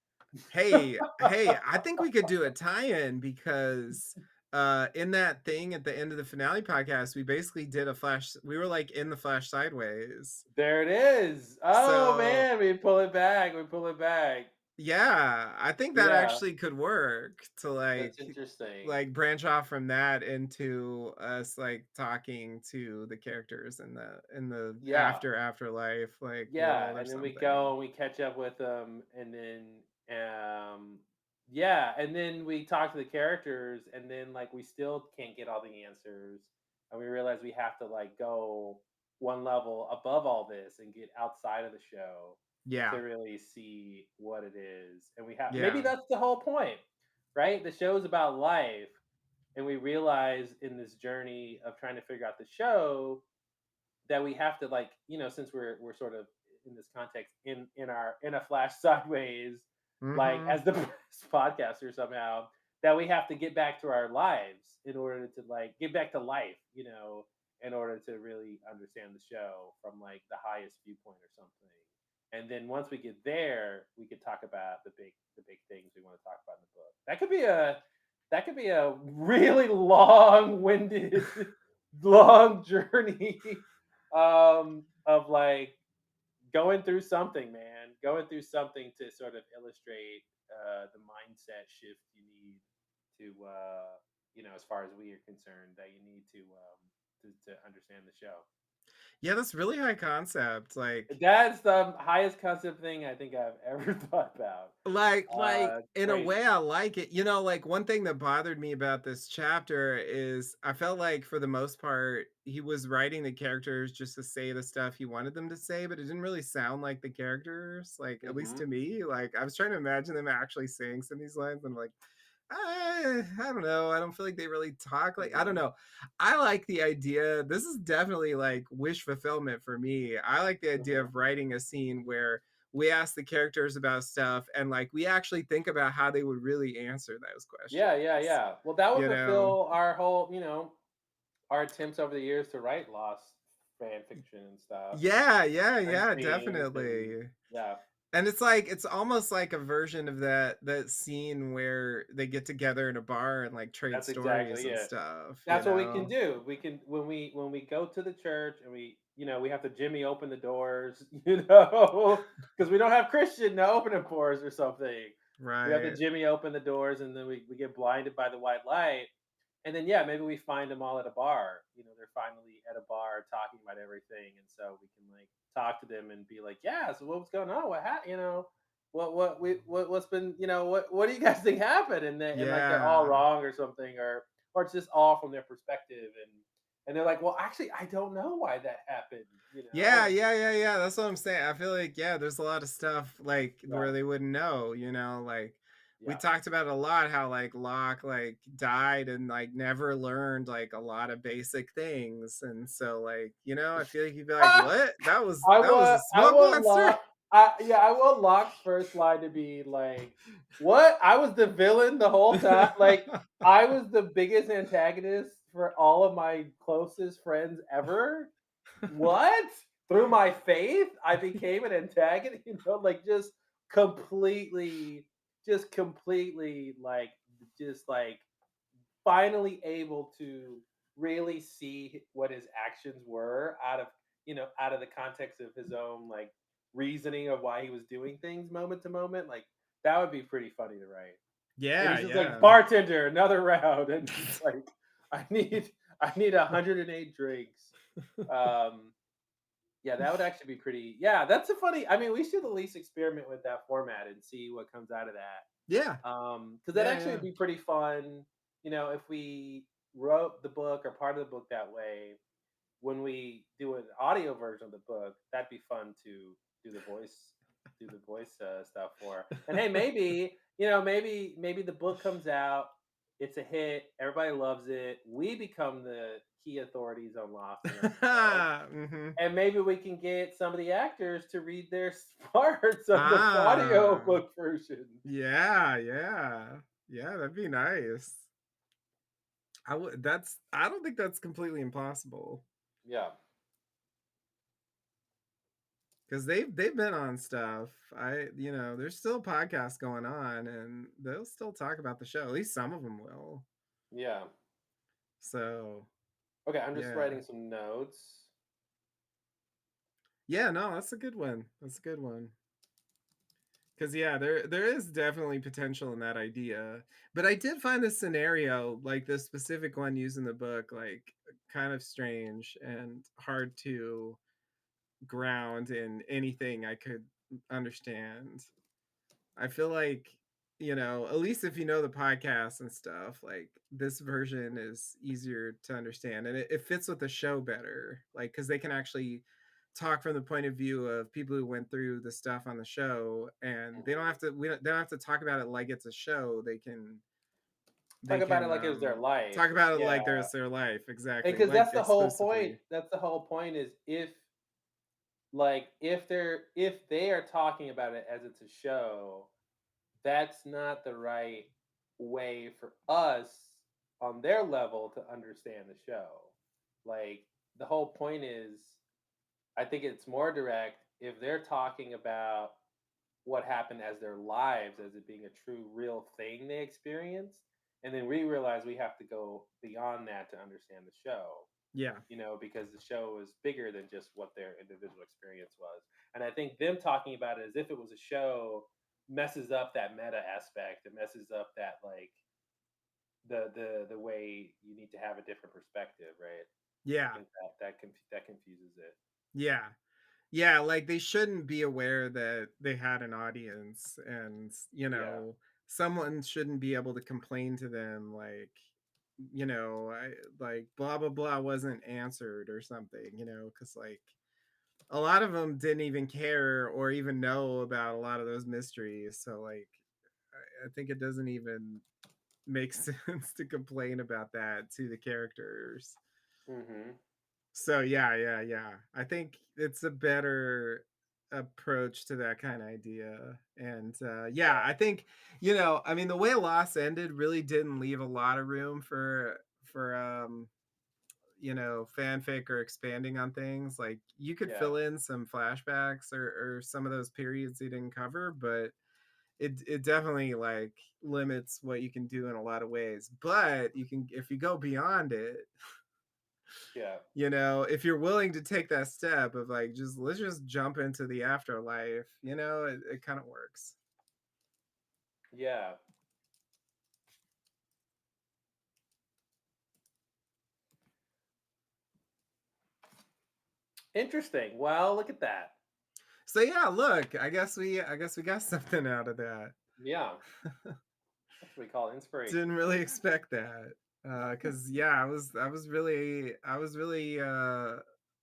Hey, I think we could do a tie-in because in that thing at the end of the finale podcast, we basically did a flash we were like in the flash sideways. There it is. Oh So, man, we pull it back. We pull it back. yeah, I think that Yeah, actually could work to that's interesting. like branch off from that into us like talking to the characters in the Yeah. afterlife like Yeah, world or and then we something. go and we catch up with them, and then yeah, and then we talk to the characters, and then like we still can't get all the answers, and we realize we have to like go one level above all this and get outside of the show to Yeah. really see what it is. And we have, maybe Yeah. that's the whole point, right? The show's about life, and we realize in this journey of trying to figure out the show that we have to, like, since we're sort of in this context, in a flash sideways, like Mhm. as the podcaster somehow, that we have to get back to our lives in order to like get back to life, in order to really understand the show from like the highest viewpoint or something. And then once we get there, we could talk about the big things we want to talk about in the book. That could be a really long-winded long journey of like going through something, man, going through something to sort of illustrate the mindset shift you need to as far as we are concerned, that you need to understand the show. Yeah, that's really high concept, That's the highest concept thing I think I've ever thought about. It's in a way crazy. I like it. You know, like one thing that bothered me about this chapter is I felt like for the most part he was writing the characters just to say the stuff he wanted them to say, but it didn't really sound like the characters, like at least Hmm. to me. Like I was trying to imagine them actually saying some of these lines and I'm like, I don't know. I don't feel like they really talk like I don't Hmm. know. I like the idea. This is definitely like wish fulfillment for me. I like the idea Hmm. of writing a scene where we ask the characters about stuff and like we actually think about how they would really answer those Yeah, yeah, questions. yeah. Well, that would You know? fulfill our whole, our attempts over the years to write Lost fan fiction and stuff, Yeah, yeah, and yeah, scenes, and definitely. yeah, And it's like it's almost like a version of that scene where they get together in a bar and like trade that's stories exactly and it. stuff, you That's what we can know? do. We can, when we go to the church, and we have to Jimmy open the doors, because we don't have Christian to open them for us or something. We have to Right. Jimmy open the doors, and then we get blinded by the white light. And then, yeah, maybe we find them all at a bar. They're finally at a bar talking about everything, and so we can like talk to them and be like, "Yeah, so what's going on? What's been, what do you guys think happened?" And like they're all Yeah. wrong or something, or it's just all from their perspective, and they're like, "Well, actually, I don't know why that happened," Yeah, and yeah, yeah, yeah. That's what I'm saying. I feel like yeah, there's a lot of stuff like yeah, where they wouldn't know, you know, like we yeah. talked about a lot how like Locke like died and like never learned like a lot of basic things. And so like, you know, I feel like you'd be like, "What? That was a I smoke want monster?" Locke. Yeah, I want Locke's first line to be like, "What? I was the villain the whole time. Like I was the biggest antagonist for all of my closest friends ever. What? Through my faith, I became an antagonist, like completely, completely just like finally able to really see what his actions were out of the context of his own like reasoning of why he was doing things moment to moment. Like that would be pretty funny to write. And Yeah, he's just like, yeah. bartender, another round, and he's like, I need I need 108 drinks. Um, yeah, that would actually be pretty. Yeah, that's a funny. I mean, we should at least experiment with that format and see what comes out of that. Yeah. Because that Yeah, actually yeah. would be pretty fun. If we wrote the book or part of the book that way, when we do an audio version of the book, that'd be fun to do the voice, stuff for. And hey, maybe maybe the book comes out, it's a hit, everybody loves it. We become the key authorities on Lost and on the show, Mhm. and maybe we can get some of the actors to read their parts of the audio Ah. book version. Yeah, yeah. Yeah, that'd be nice. I don't think that's completely impossible. Yeah. Because they've been on stuff. There's still podcasts going on, and they'll still talk about the show. At least some of them will. Yeah. So Okay, I'm just yeah, writing some notes. yeah. No, that's a good one. That's a good one. Because yeah, there is definitely potential in that idea. But I did find this scenario, like the specific one used in the book, like kind of strange and hard to ground in anything I could understand. I feel like, at least if you know the podcast and stuff, like this version is easier to understand and it fits with the show better. Like, because they can actually talk from the point of view of people who went through the stuff on the show and Mhm. they don't have to talk about it like it's a show. Talk They about it can like it was their life. talk about it Yeah. like there's their life. Exactly. Because Like that's the whole point. exclusively. That's the whole point is if they are talking about it as it's a show, that's not the right way for us on their level to understand the show. Like the whole point is I think it's more direct if they're talking about what happened as their lives as it being a true real thing they experienced, and then we realize we have to go beyond that to understand the show, Yeah. because the show is bigger than just what their individual experience was. And I think them talking about it as if it was a show messes up that meta aspect. It messes up that like the way you need to have a different perspective, right? I Yeah. think that confuses it. Yeah. Yeah, like they shouldn't be aware that they had an audience and, Yeah. someone shouldn't be able to complain to them like, I like blah blah blah wasn't answered or something, cuz like a lot of them didn't even care or even know about a lot of those mysteries. So like I think it doesn't even make sense to complain about that to the characters. Hmm. So yeah, yeah, yeah. I think it's a better approach to that kind of idea. And yeah, Yeah. I think, I mean the way Lost ended really didn't leave a lot of room for fanfic or expanding on things. Like you could Yeah. fill in some flashbacks or some of those periods they didn't cover, but it definitely like limits what you can do in a lot of ways. But you can if you go beyond it, Yeah. if you're willing to take that step of like just let's just jump into the afterlife, it kind of works. Yeah. Interesting. Well, look at that. So yeah, look, I guess we got something out of that. Yeah. That's what we call inspiration. Didn't really expect that. Cuz yeah, I was really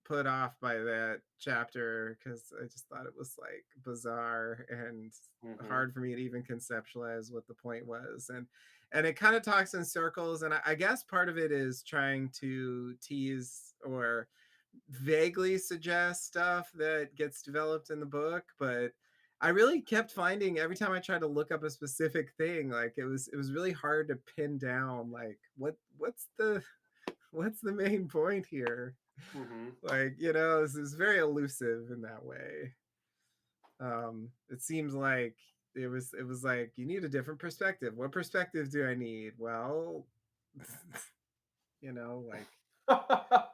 put off by that chapter cuz I just thought it was like bizarre and Hmm. hard for me to even conceptualize what the point was. And it kind of talks in circles, and I guess part of it is trying to tease or vaguely suggest stuff that gets developed in the book, but I really kept finding every time I tried to look up a specific thing, like it was really hard to pin down like what's the what's the main point here? Hmm. Like, you know, this is very elusive in that way. It seems like it was like you need a different perspective. What perspective do I need? Well, like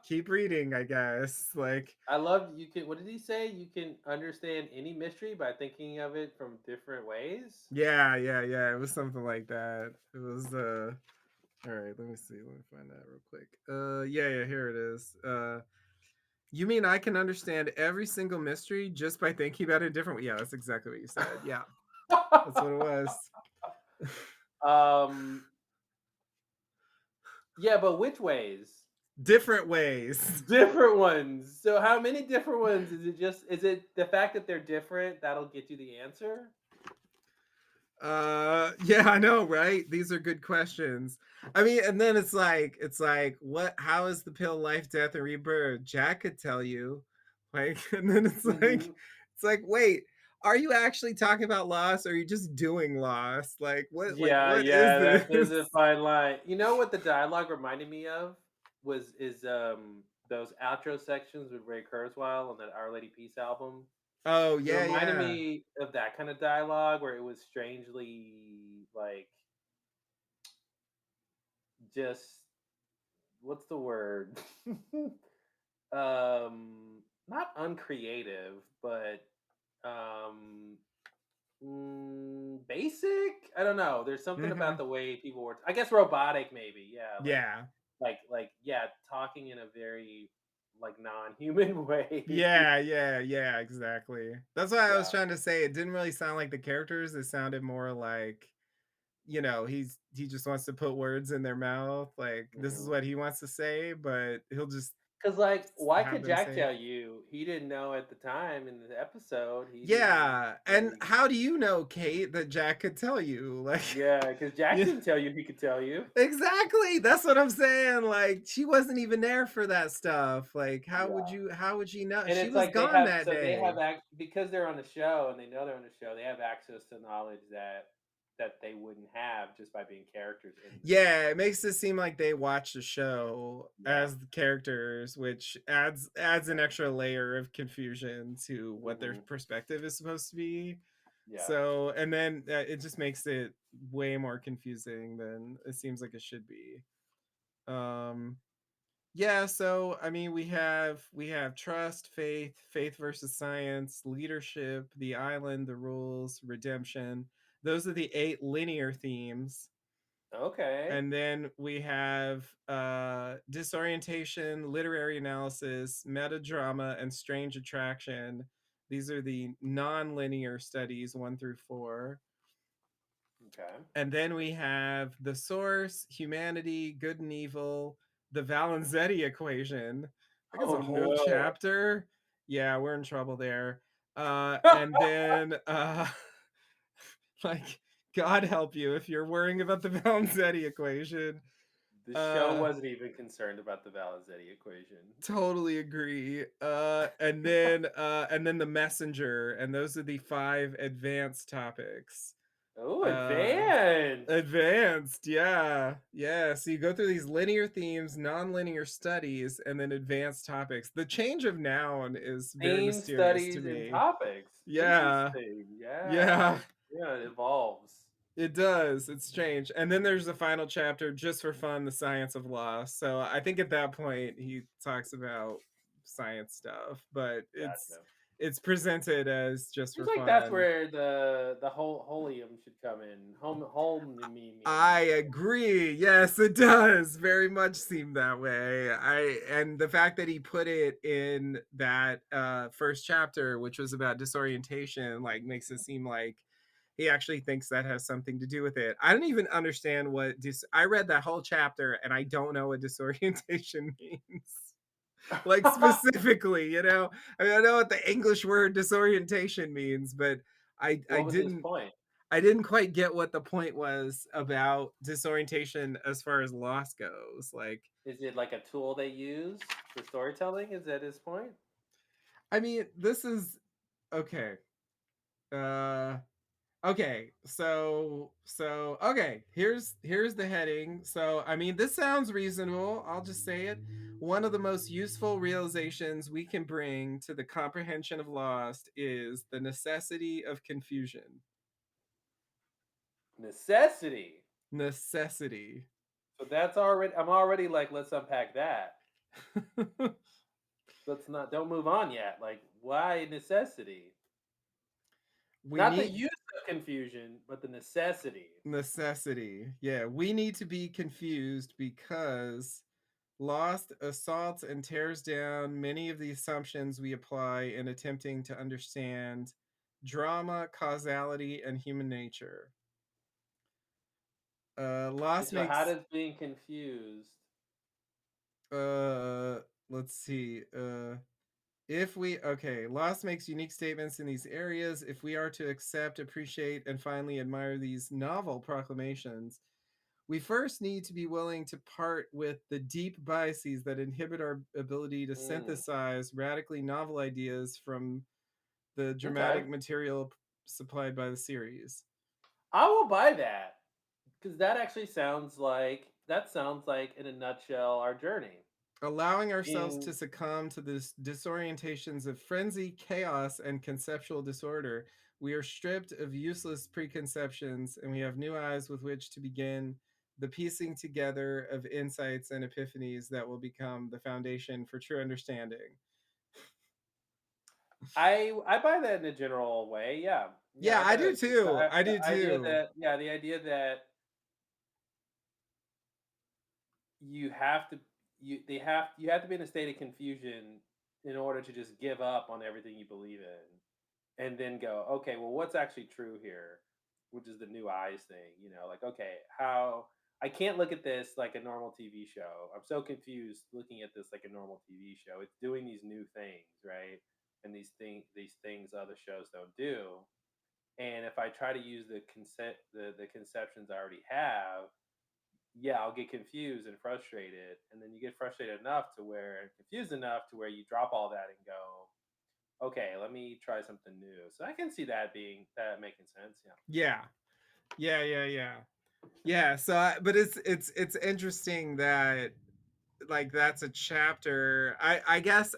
keep reading, I guess. Like, I love you can. What did he say? You can understand any mystery by thinking of it from different ways. yeah, yeah, yeah. It was something like that. It was all right, let me see. Let me find that real quick. Yeah, yeah, here it is. You mean I can understand every single mystery just by thinking about it a different way? Yeah, that's exactly what you said. Yeah, that's what it was. um. Yeah, but which ways? Different ways. Different ones. So how many different ones? Is it the fact that they're different that'll get you the answer? Yeah, I know, right? These are good questions. I mean, and then it's like, what how is the pill life, death, and rebirth? Jack could tell you. Like, and then Hmm. it's like, wait, are you actually talking about loss or are you just doing loss? Like Yeah, what is yeah, this? there's a fine line. You know what the dialogue reminded me of was is those outro sections with Ray Kurzweil on that Our Lady Peace album. Oh, It yeah, reminded yeah. me of that kind of dialogue where it was strangely like just what's the word? Not uncreative, but um basic? I don't know. There's something about Mhm. the way people were. I guess robotic, maybe. Yeah, Yeah. yeah, talking in a very like non-human way. Yeah, yeah, yeah, exactly. That's why I was Yeah. trying to say it didn't really sound like the characters. It sounded more like, he just wants to put words in their mouth. Like this is what he wants to say, but he'll just Because, like, why have could them Jack say tell it. you? He didn't know at the time in the episode. He didn't Yeah. And really. how do you know, Kate, that Jack could tell you? Like, Yeah, because Jack yeah, didn't tell you he could tell you. exactly. That's what I'm saying. Like, she wasn't even there for that stuff. Like, Yeah. how would she know? And She it's was like they gone have that so they have day. because they're on the show and they know they're on the show, they have access to knowledge that they wouldn't have just by being characters in the show. Yeah, it makes it seem like they watch the show Yeah. as the characters, which adds an Yeah. extra layer of confusion to what their Mhm. perspective is supposed to be. Yeah. So, and then it just makes it way more confusing than it seems like it should be. Um, yeah, so I mean, we have trust, faith versus science, leadership, the island, the rules, redemption. Those are the eight linear themes. Okay. And then we have disorientation, literary analysis, metadrama, and strange attraction. These are the non-linear studies 1 through 4. Okay. And then we have the source, humanity, good and evil, the Valenzetti equation. I think it's Oh a whole no. chapter. Yeah, we're in trouble there. And then like, God help you if you're worrying about the Valenzetti equation. The show Uh, wasn't even concerned about the Valenzetti equation. totally agree. And then the messenger, and those are the five advanced topics. Oh, Uh, advanced. Advanced, yeah. Yeah. So you go through these linear themes, non-linear studies, and then advanced topics. The change of noun is very Theme mysterious to studies and me. topics. Yeah. Interesting. Yeah. Yeah. Yeah, it evolves. It does. It's strange. And then there's the final chapter just for fun, the science of loss. So I think at that point he talks about science stuff, but it's Gotcha. it's presented as just Seems for like that's fun. where the whole holium should come in. Home. I agree. Yes, it does very much seem that way. And the fact that he put it in that first chapter, which was about disorientation, like makes it seem like he actually thinks that has something to do with it. I don't even understand what I read that whole chapter and I don't know what disorientation means. Like specifically, I mean, I know what the English word disorientation means, but I I What was his didn't point? I didn't quite get what the point was about disorientation as far as loss goes. Like, Is it like a tool they use for storytelling? Is that his point? I mean, this is okay. Uh Okay, so okay, here's the heading. So I mean, this sounds reasonable. I'll just say it. One of the most useful realizations we can bring to the comprehension of Lost is the necessity of confusion. Necessity. Necessity. So that's already. I'm already like, let's unpack that. Let's not. Don't move on yet. Like, why necessity? We Not the need use of confusion, but the necessity. necessity. Yeah, we need to be confused because Lost assaults and tears down many of the assumptions we apply in attempting to understand drama, causality, and human nature. Okay, Lost so how makes does being confused? uh let's see. If we okay, Lost makes unique statements in these areas. If we are to accept, appreciate, and finally admire these novel proclamations, we first need to be willing to part with the deep biases that inhibit our ability to Mm, synthesize radically novel ideas from the okay, dramatic material supplied by the series. I will buy that because that sounds like in a nutshell our journey. Allowing ourselves to Being succumb to this disorientations of frenzy, chaos, and conceptual disorder, we are stripped of useless preconceptions and we have new eyes with which to begin the piecing together of insights and epiphanies that will become the foundation for true understanding. I buy that in a general way. Yeah, yeah, Yeah, I I buy do that. too. I The do idea too. that the idea that you have to you have to be in a state of confusion in order to just give up on everything you believe in and then go, okay, well, what's actually true here, which is the new eyes thing. Like, okay, how I can't look at this like a normal TV show. I'm so confused looking at this like a normal TV show. It's doing these new things, right? And these things other shows don't do. And if I try to use the conceptions I already have, yeah, I'll get confused and frustrated. And then you get frustrated enough to where confused enough to where you drop all that and go, okay, let me try something new. So I can see that making sense. Yeah. Yeah. Yeah. Yeah, so but it's interesting that like that's a chapter. I guess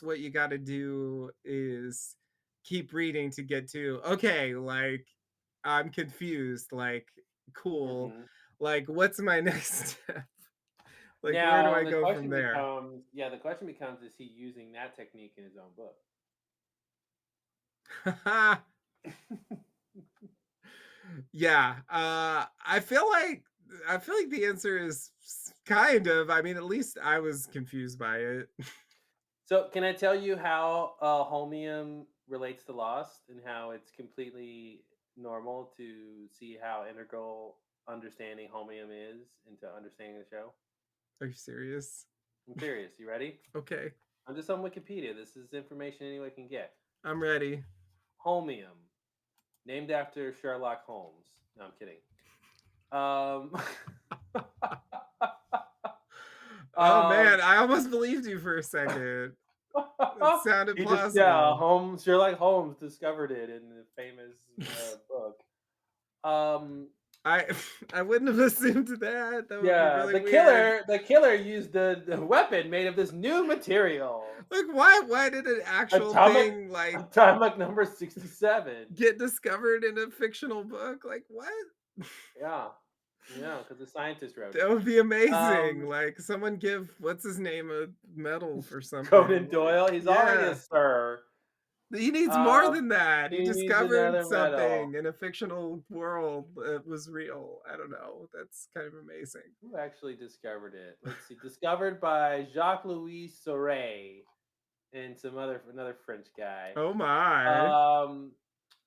what you got to do is keep reading to get to okay, like I'm confused, like cool. hmm Like what's my next step? Like where do Now I go from there? the question becomes, is he using that technique in his own book? Yeah, I feel like the answer is kind of. I mean, at least I was confused by it. So can I tell you how homium relates to Lost and how it's completely normal to see how integral understanding homium is into understanding the show? Are you serious? I'm serious. You ready? Okay, I'm just on Wikipedia. This is information anyone can get. I'm ready. Homium, named after Sherlock Holmes. No, I'm kidding. Um, Oh man, um, I almost believed you for a second. It sounded he just yeah, plausible. Holmes Sherlock Holmes discovered it in the famous book. Um, I I wouldn't have assumed that. That would be yeah, really weird. the killer used the weapon made of this new material, Like why did an actual atomic thing like atomic number 67. get discovered in a fictional book? Like what? Yeah, yeah, because the scientist wrote it. That would be amazing. Um, Like someone give what's his name a medal for Conan something. Like Doyle, he's already a yeah. sir. He needs more Um, than that. He he needs discovered another medal. something in a fictional world that was real. I don't know. That's kind of amazing. Who actually discovered it? Let's see. Discovered by Jacques Louis Sauret and some other another French guy. Oh my. Um,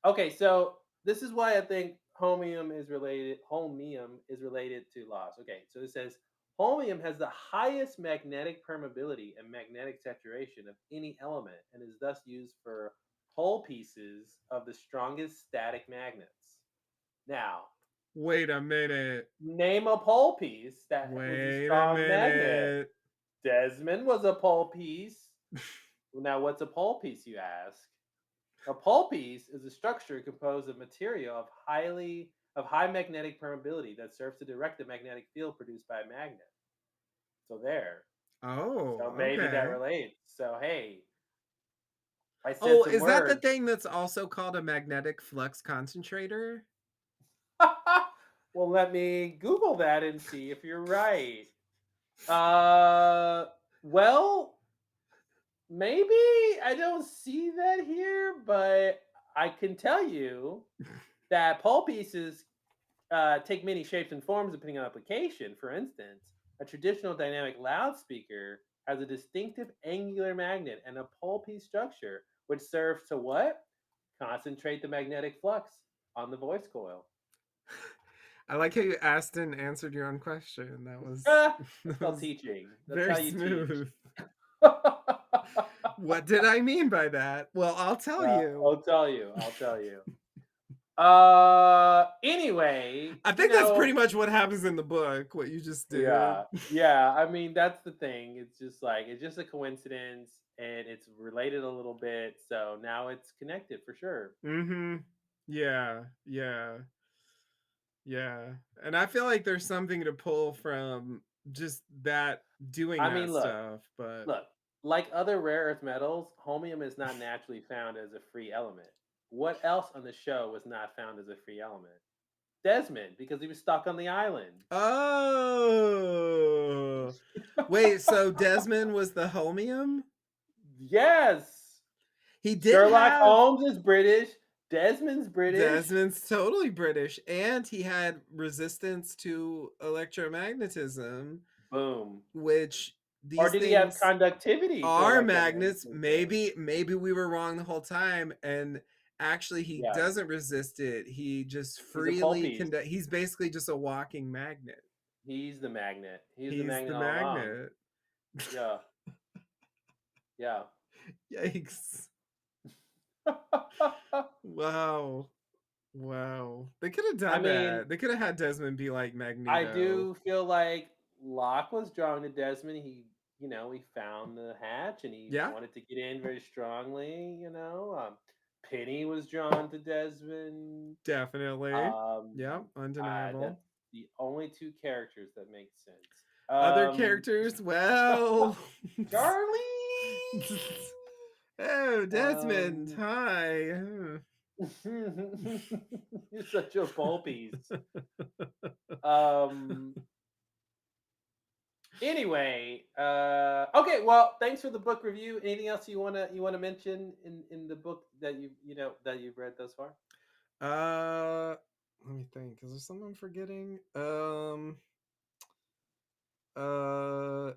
okay, so this is why I think homium is related. Holmium is related to loss. Okay, so it says holmium has the highest magnetic permeability and magnetic saturation of any element, and is thus used for pole pieces of the strongest static magnets. Now, Wait a minute. name a pole piece that was a Wait a strong magnet. minute. Desmond was a pole piece. Now, what's a pole piece, you ask? A pole piece is a structure composed of material of high magnetic permeability that serves to direct the magnetic field produced by a magnet. So there. So Oh, maybe that okay. relates. So hey, I said Oh, some is that the words. thing that's also called a magnetic flux concentrator? Well, let me Google that and see if you're right. Uh, well, maybe I don't see that here, but I can tell you that pole pieces take many shapes and forms depending on application. For instance, a traditional dynamic loudspeaker has a distinctive angular magnet and a pole piece structure, which serves to what? Concentrate the magnetic flux on the voice coil. I like how you asked and answered your own question. That was That's that called was teaching. That's very how you teach. smooth. What did I mean by that? Well, I'll tell you. I'll tell you. I'll tell you. Anyway, I think that's pretty much what happens in the book, what you just did. yeah, yeah. I mean, that's the thing. It's just like it's just a coincidence, and it's related a little bit. So now it's connected for sure. Mhm. Yeah, yeah, yeah. And I feel like there's something to pull from just that doing I mean, that stuff, but look. Like other rare earth metals, holmium is not naturally found as a free element. What else on the show was not found as a free element? Desmond, because he was stuck on the island. oh. Wait, so Desmond was the homium? Yes, He did Sherlock have Holmes is British. Desmond's British. Desmond's totally British, and he had resistance to electromagnetism, Boom. which Or these did he have things conductivity to are magnets. electromagnetism? Maybe we were wrong the whole time, and actually he Yeah, doesn't resist it. He just he's a pole freely piece. conduct. He's basically just a walking magnet. He's the magnet. He's the He's magnet the all along. magnet. Yeah, yeah. Yikes! Wow. Wow. They could have I done mean, that. They could have had Desmond be like I Magneto. do feel like Locke was drawn to Desmond. He found the hatch and he Yeah, wanted to get in very strongly. Penny was drawn to Desmond. definitely. Yeah, undeniable. That's the only two characters that make sense. Other characters, well, Charlie. oh, Desmond, Um, hi. Hmm. you're such a ball piece. Um. Anyway, okay. Well, thanks for the book review. Anything else you wanna mention in the book that that you've read thus far? Uh, Let me think. Is there something I'm forgetting? Uh,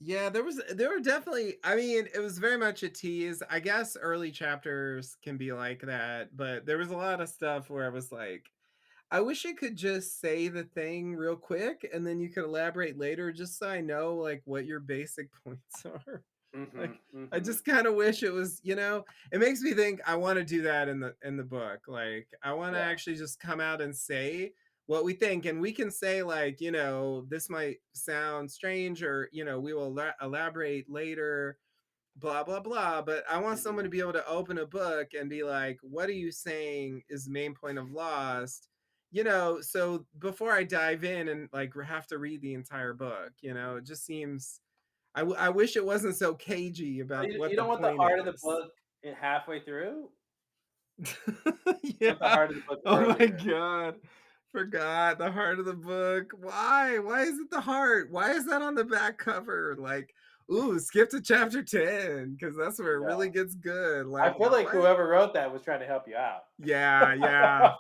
yeah, there were definitely. I mean, it was very much a tease. I guess early chapters can be like that, but there was a lot of stuff where I was like, I wish I could just say the thing real quick and then you could elaborate later just so I know like what your basic points are. Mm-hmm. Like I Mm-hmm. just kind of wish it was, it makes me think I want to do that in the book. Like I want to Yeah. actually just come out and say what we think and we can say like, this might sound strange or, we will elaborate later blah blah blah, but I want someone Mm-hmm. to be able to open a book and be like, what are you saying is the main point of Lost, so before I dive in and like have to read the entire book, it just seems I wish it wasn't so cagey Oh, about you what the don't want the point heart of the is. book halfway through. You want the Yeah. heart of the book Oh my earlier. god. Forgot the heart of the book. Why is it the heart? Why is that on the back cover? Like, ooh, skip to chapter 10 because that's where it Yeah. really gets good. I Like, feel like what? whoever wrote that was trying to help you out. Yeah, yeah.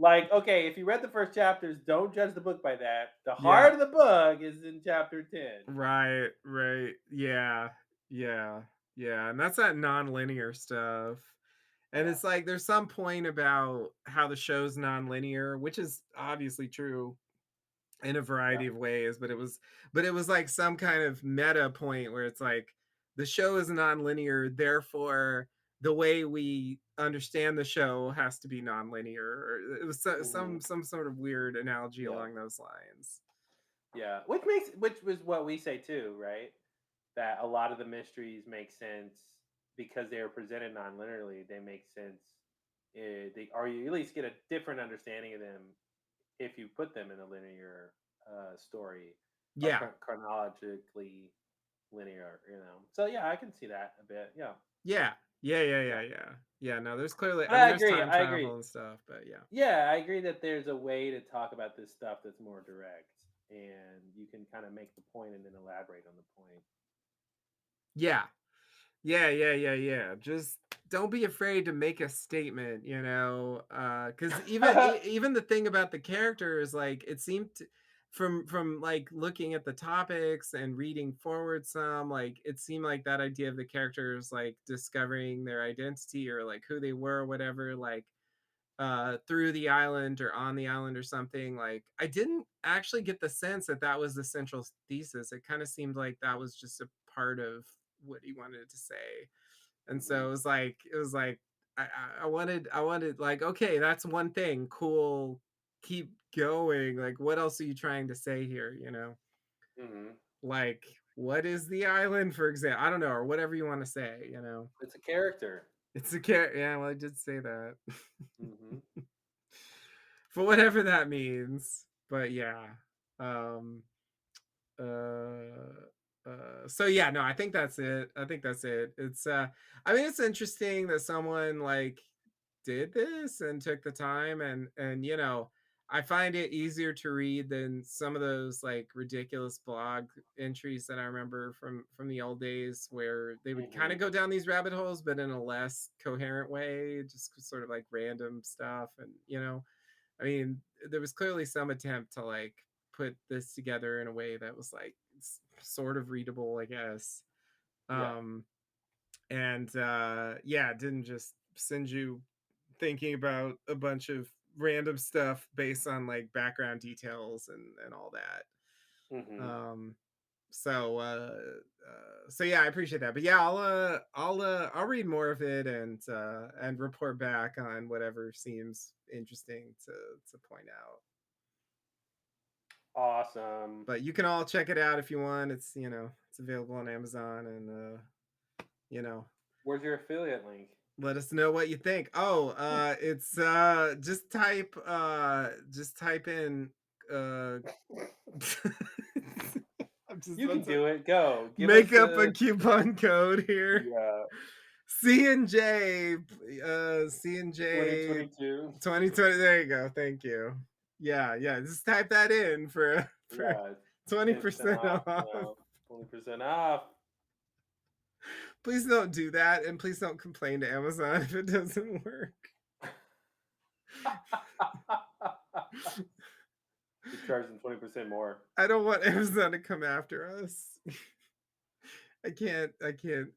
Like, okay, if you read the first chapters, don't judge the book by that. The Yeah. heart of the book is in chapter 10. Right, right. Yeah. Yeah. Yeah. And that's that non-linear stuff. And Yeah. it's like there's some point about how the show's non-linear, which is obviously true in a Yeah. variety of ways, but it was like some kind of meta point where it's like the show is non-linear, therefore the way we understand the show has to be non-linear. Or it was Mhm. some sort of weird analogy Yeah. along those lines. Yeah. Which was what we say too, right? That a lot of the mysteries make sense because they are presented non-linearly, they make sense. They or you at least get a different understanding of them if you put them in a linear story or Yeah. chronologically linear. So yeah, I can see that a bit. Yeah, Yeah. Yeah, yeah, yeah. yeah, yeah. Yeah, no, there's clearly But I mean, I there's agree. time I agree. travel and stuff, but yeah. Yeah, I agree that there's a way to talk about this stuff that's more direct, and you can kind of make the point and then elaborate on the point. Yeah. Yeah, yeah, yeah, yeah. Just don't be afraid to make a statement, because even the thing about the characters, like it seemed from like looking at the topics and reading forward some, like it seemed like that idea of the characters like discovering their identity or like who they were, or whatever, like through the island or on the island or something. Like I didn't actually get the sense that that was the central thesis. It kind of seemed like that was just a part of what he wanted to say. And so Hmm. it was like I wanted like, okay, that's one thing, cool, keep going, like what else are you trying to say here, Hmm. like what is the island, for example, I don't know, or whatever you want to say. It's a character. It's a car, yeah, well, I did say that. Hmm. For whatever that means, but yeah. um uh so yeah, no, I think that's it. I mean, it's interesting that someone like did this and took the time, and I find it easier to read than some of those like ridiculous blog entries that I remember from the old days, where they would kind Hmm. of go down these rabbit holes but in a less coherent way, just sort of like random stuff. And I mean, there was clearly some attempt to like put this together in a way that was like sort of readable, I guess. Yeah. Um, and yeah, it didn't just send you thinking about a bunch of random stuff based on like background details and all that. Hmm. Um, so yeah, I appreciate that. But yeah, I'll read more of it and report back on whatever seems interesting to point out. Awesome. But you can all check it out if you want. It's available on Amazon, and you know, Where's your affiliate link? let us know what you think. Oh, it's just type in uh I'm just You about can to do it. Go. Give us make up a the coupon code here. yeah. C&J, C&J 2022. 2020. There you go. Thank you. Yeah, yeah. Just type that in for Yeah. 10% 20% off off. now. 20% off. Please don't do that, and please don't complain to Amazon if it doesn't work. You charge them 20% more. I don't want Amazon to come after us. I can't. They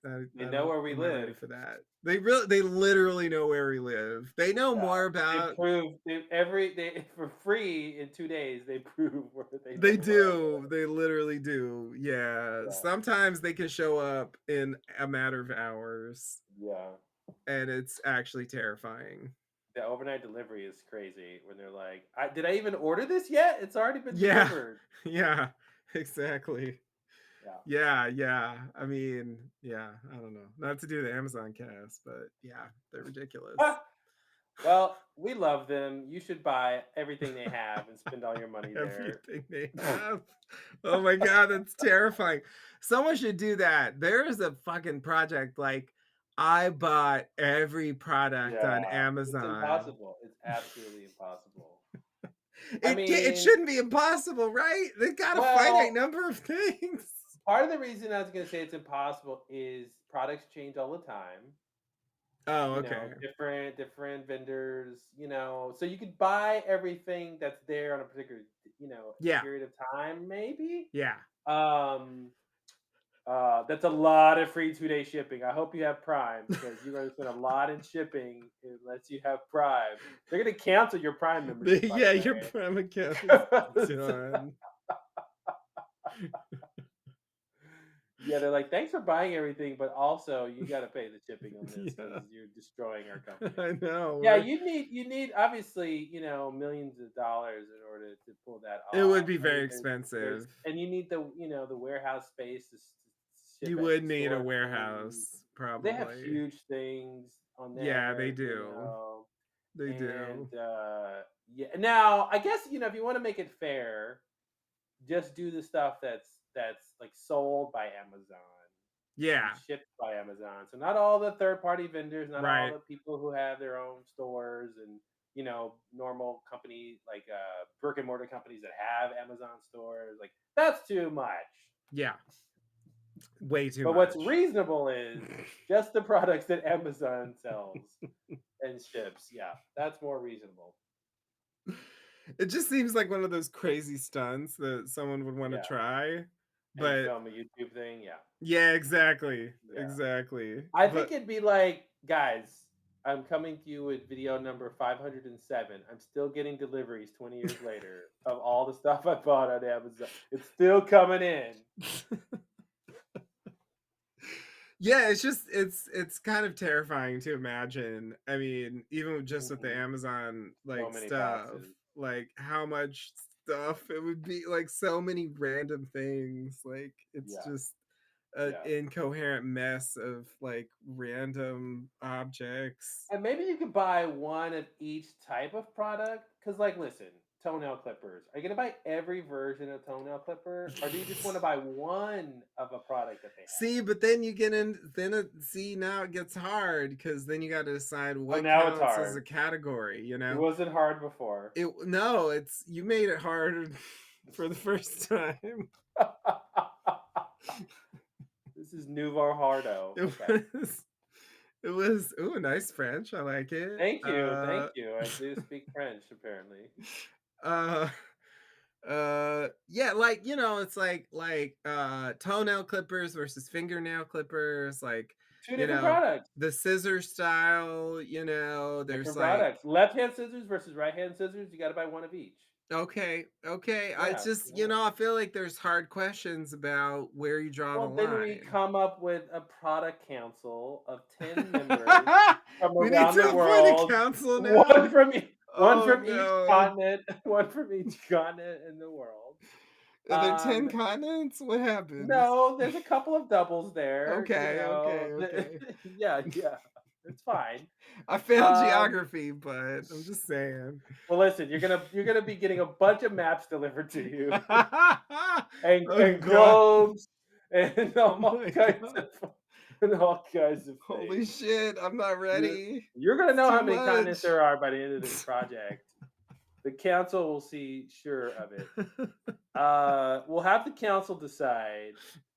I know don't. where we I'm not ready live. for that. They literally know where we live. They know Yeah. more They about. prove they for free in 2 days. They prove where they know They where I do. They literally do. Yeah. live. Sometimes they can show up in a matter of hours, Yeah. Yeah. and it's actually terrifying. The overnight delivery is crazy when they're like, did I even order this yet? It's already been Yeah. delivered. Yeah. Exactly. Yeah. Yeah, yeah. I mean, yeah, I don't know. Not to do the Amazon cast, but yeah, they're ridiculous. Well, we love them. You should buy everything they have and spend all your money there. Everything they have. Oh my god, that's terrifying. Someone should do that. There is a fucking project like I bought every product Yeah, on it's Amazon. impossible. It's absolutely impossible. I It mean, shouldn't be impossible, right? They've got a finite well, number of things. part of the reason I was going to say it's impossible is products change all the time. Oh, okay. Different vendors, so you could buy everything that's there on a particular, Yeah. period of time, maybe. Yeah. Um, that's a lot of free 2-day shipping. I hope you have Prime because you're going to spend a lot in shipping unless you have Prime. They're going to cancel your Prime membership, by the Yeah, your way. Prime account is done. Yeah, they're like, thanks for buying everything, but also you got to pay the shipping on this Yeah. because you're destroying our company. I know. Yeah, you need obviously, millions of dollars in order to pull that It would off. be I very mean, there's expensive. and you need the warehouse space to ship You it would and need store a everything. warehouse. They have probably. huge things on Yeah, they there, do. They and do. yeah. Now, I guess if you want to make it fair, just do the stuff that's like sold by Amazon and Yeah, shipped by Amazon. So not all the third party vendors, not all right. the people who have their own stores and normal company like brick and mortar companies that have Amazon stores. Like that's too much. Yeah, way too But what's much. reasonable is just the products that Amazon sells and ships. Yeah, that's more reasonable. It just seems like one of those crazy stunts that someone would want to Yeah, try. and But film a YouTube thing. Yeah, yeah, exactly. yeah. Exactly. I think But it'd be like, guys, I'm coming to you with video number 507. I'm still getting deliveries 20 years later of all the stuff I bought on Amazon. It's still coming in. yeah, it's kind of terrifying to imagine. I mean, even just with the Mhm. Amazon So like many stuff, boxes. like how much stuff it would be, like so many random things. Like it's Yeah, just an yeah. incoherent mess of like random objects. And maybe you could buy one of each type of product. Cause like, listen, toenail clippers. Are you gonna buy every version of toenail clipper, or do you just want to buy one of a product that they See, have? but then you get in, then see now it gets hard because then you got to decide Oh, what now it's counts as a hard. category. You It know, wasn't hard before. it no, it's you made it hard for the first time. This is Nouveau Hardo. It Okay. was it was ooh, nice French. I like it. Thank you. Thank you. I do speak French, apparently. Uh yeah, like it's toenail clippers versus fingernail clippers, like, Two you different know, products. the scissor style, there's Different like products. Left hand scissors versus right hand scissors. You got to buy one of each. okay, okay. I Yeah. just, Yeah. I feel like there's hard questions about where you draw the Well, then we line. come up with a product council of 10 members from We need around the to appoint a world, council one now. from one Oh from each no. continent, one from each continent in the world. Are there 10 Um, continents? What happens? No, there's a couple of doubles there, Okay, okay, the okay. yeah, yeah, it's fine. I failed Um, geography, but I'm just saying. well, listen, you're gonna be getting a bunch of maps delivered to you Oh and god. globes and Oh all my kinds god. of and all kinds of Holy things. shit, I'm not You're ready. you're gonna It's know too how many continents much. there are by the end of this project. The council will see sure of it. We'll have the council decide.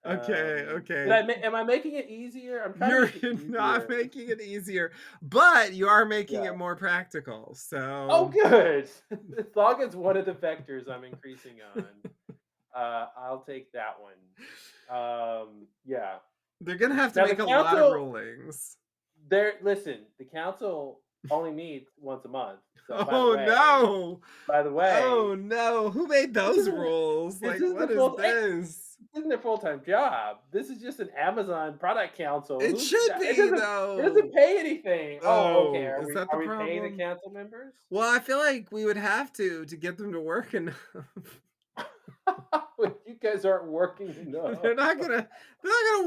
Okay, Did okay. am I making it easier? I'm trying to You're make it not easier. making it easier, but you are making Yeah. it more practical. Oh, So, good. As long as one of the vectors I'm increasing on, I'll take that one. Yeah. they're gonna have to Now the make a lot of council, rulings. listen, the council only meets once a month. So Oh no! by the way, Oh no! Who made this those isn't rules? this Like, isn't their what is full. Hey, this? this isn't their full time job. This is just an Amazon product council. It should It be doesn't though. pay anything. Oh, okay. Oh, is that the Are we paying the problem? council members? Well, I feel like we would have to get them to work enough. You guys aren't working enough. They're not gonna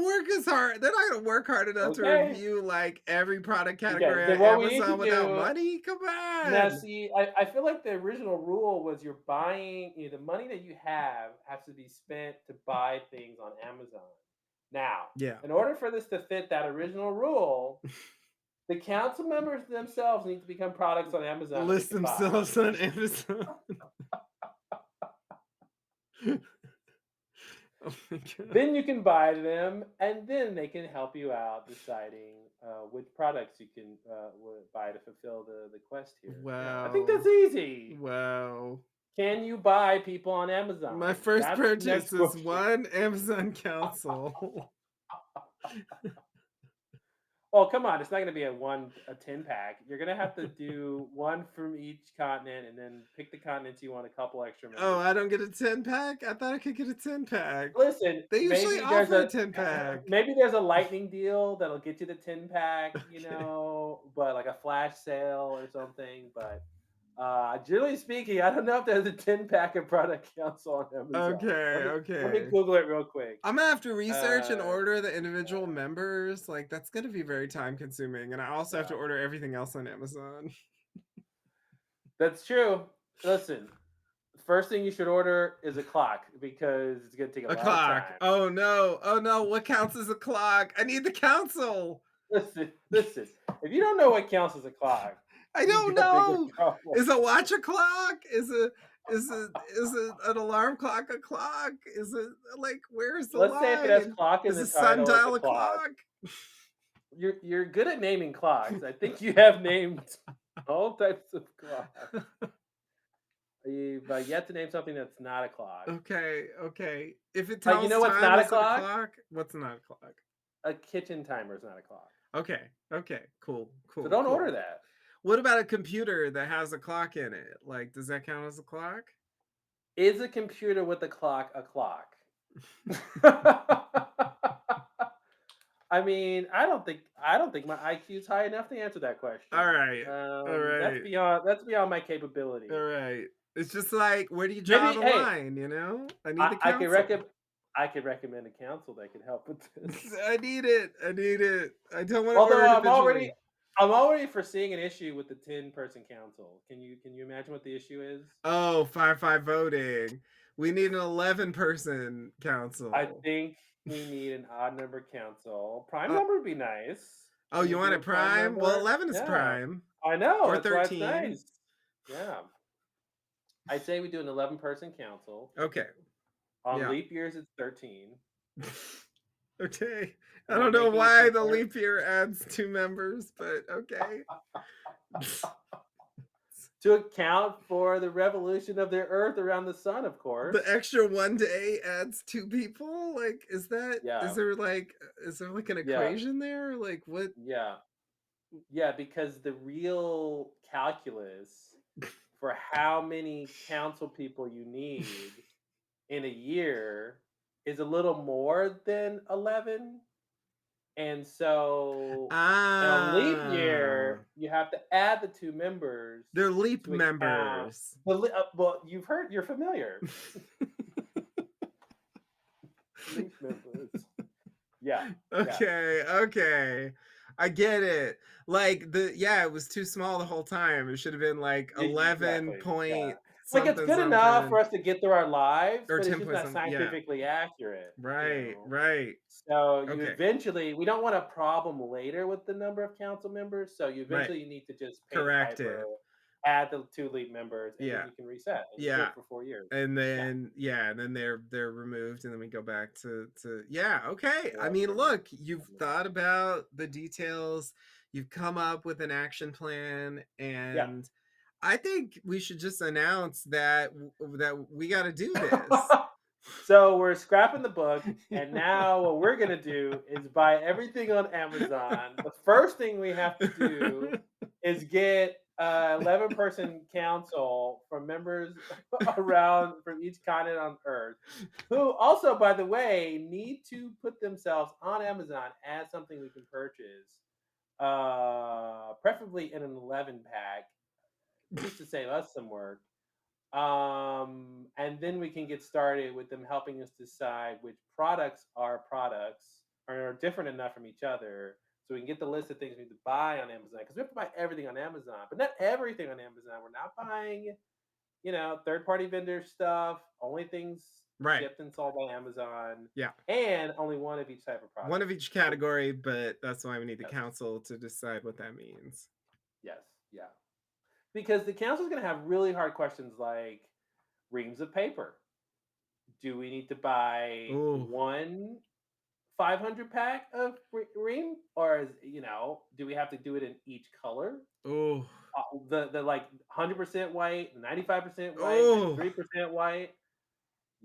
work as hard. They're not gonna work hard enough to Okay. review like every product Okay. category Then at what we need to Amazon without do money. Come now, on. see, I feel like the original rule was you're buying, the money that you have has to be spent to buy things on Amazon. Now, Yeah. in order for this to fit that original rule, the council members themselves need to become products on Amazon that we List can buy. themselves on Amazon. Oh my god. Then you can buy them, and then they can help you out deciding which products you can buy to fulfill the quest here. Yeah, I think that's Wow. easy. Wow. Can you buy people on My Amazon? first That's the next purchase is question. one Amazon console. Well, come on, it's not going to be a 10 pack. You're going to have to do one from each continent, and then pick the continents you want a couple extra Oh, members I don't from. get a 10-pack? I thought I could get a 10-pack. Listen, They usually maybe there's offer a a 10-pack. maybe there's a lightning deal that'll get you the 10 pack, Okay. but like a flash sale or something. But Generally speaking, I don't know if there's a 10 pack of product council on Amazon. Okay, Let me okay. Google it real quick. I'm gonna have to research and Uh, order the individual members. Like that's gonna be very time consuming, and I also have to yeah, order everything else on Amazon. that's true. Listen, first thing you should order is a clock because it's gonna take a A lot of clock. time. Oh no. Oh no. What counts as a clock? I need the council. Listen. If you don't know what counts as a clock, I you've don't got bigger know. problems. Is a watch a clock? Is it an alarm clock a clock? Is it like where's the Let's say if it has line? clock in Is the a title, it's a sundial a clock. clock? You're good at naming clocks. I think you have named all types of clocks. You've yet to name something that's not a clock. Okay, okay. If it You tells know what's time, not a is it a clock? clock? What's not a clock? A kitchen timer is not a clock. Okay, okay, cool, So cool, don't order cool. that. What about a computer that has a clock in it? Like, does that count as a clock? Is a computer with a clock a clock? I don't think my IQ is high enough to answer that All question. right, all That's right, beyond my all capability. right. It's just like, where do you draw Maybe the hey, line? You know, I need I, the I could council. recommend I could recommend a council that could help with this. I need it. I need it. I don't want to Although order individually. I'm already foreseeing an issue with the 10-person council. Can you imagine what the issue is? Oh, 5-5 voting. We need an 11-person I council. think we need an odd number council. Prime Uh, number would be nice. oh, Can you we want do a it prime prime? Well, number? 11 is Yeah, prime. I know. Or That's why it's 13. nice. Yeah. I'd say we do an 11-person council. Okay. On Yeah. leap years, it's 13. Okay. I Am I don't know making it why the simpler? leap year adds 2 members, but okay. To account for the revolution of the Earth around the sun, of The course. extra 1 day adds 2 people? Like, Yeah. is there like an Yeah. equation there? Like what? Yeah. Yeah. Because the real calculus for how many council people you need in a year is a little more than 11. And so in a leap Ah, year, you have to add the 2 members they're leap to account. members. Well, you're familiar. Leap members. Yeah, yeah. Okay, okay. I get it. Like it was too small the whole time. It should have been like Exactly, 11 yeah. point Like, it's something good enough for something us to get through our lives, or but it's 10 just point not something. Yeah. scientifically accurate, you Right, know? right. So, Okay. we don't want a problem later with the number of council members, so Right. you need to just pay the Correct piper, it. add the 2 lead members, and then Yeah. you can reset, and you're Yeah. good for 4 years. And Yeah. then yeah, and then they're removed and then we go back to yeah, okay. I Yep, mean, yep, look, you've yep. thought about the details, you've come up with an action plan, Yeah. and I think we should just announce that we got to do this. So, we're scrapping the book, and now what we're gonna do is buy everything on Amazon. The first thing we have to do is get a 11-person council from members around from each continent on Earth, who also, by the way, need to put themselves on Amazon as something we can purchase, preferably in an 11 pack, just to save us some work. And then we can get started with them helping us decide which products are different enough from each other, so we can get the list of things we need to buy on Amazon, because we have to buy everything on Amazon, but not everything on Amazon. We're not buying, third-party vendor stuff. Only things Right. shipped and sold by Amazon, Yeah. and only one of each type of One product. of each category, but that's why we need the Yes, council to decide what that means. yes, yeah. Because the council is going to have really hard questions like reams of paper. Do we need to buy Oh, one 500 pack of Ream, or do we have to do it in each color? oh, The like 100% white, 95% white, oh, 93% white.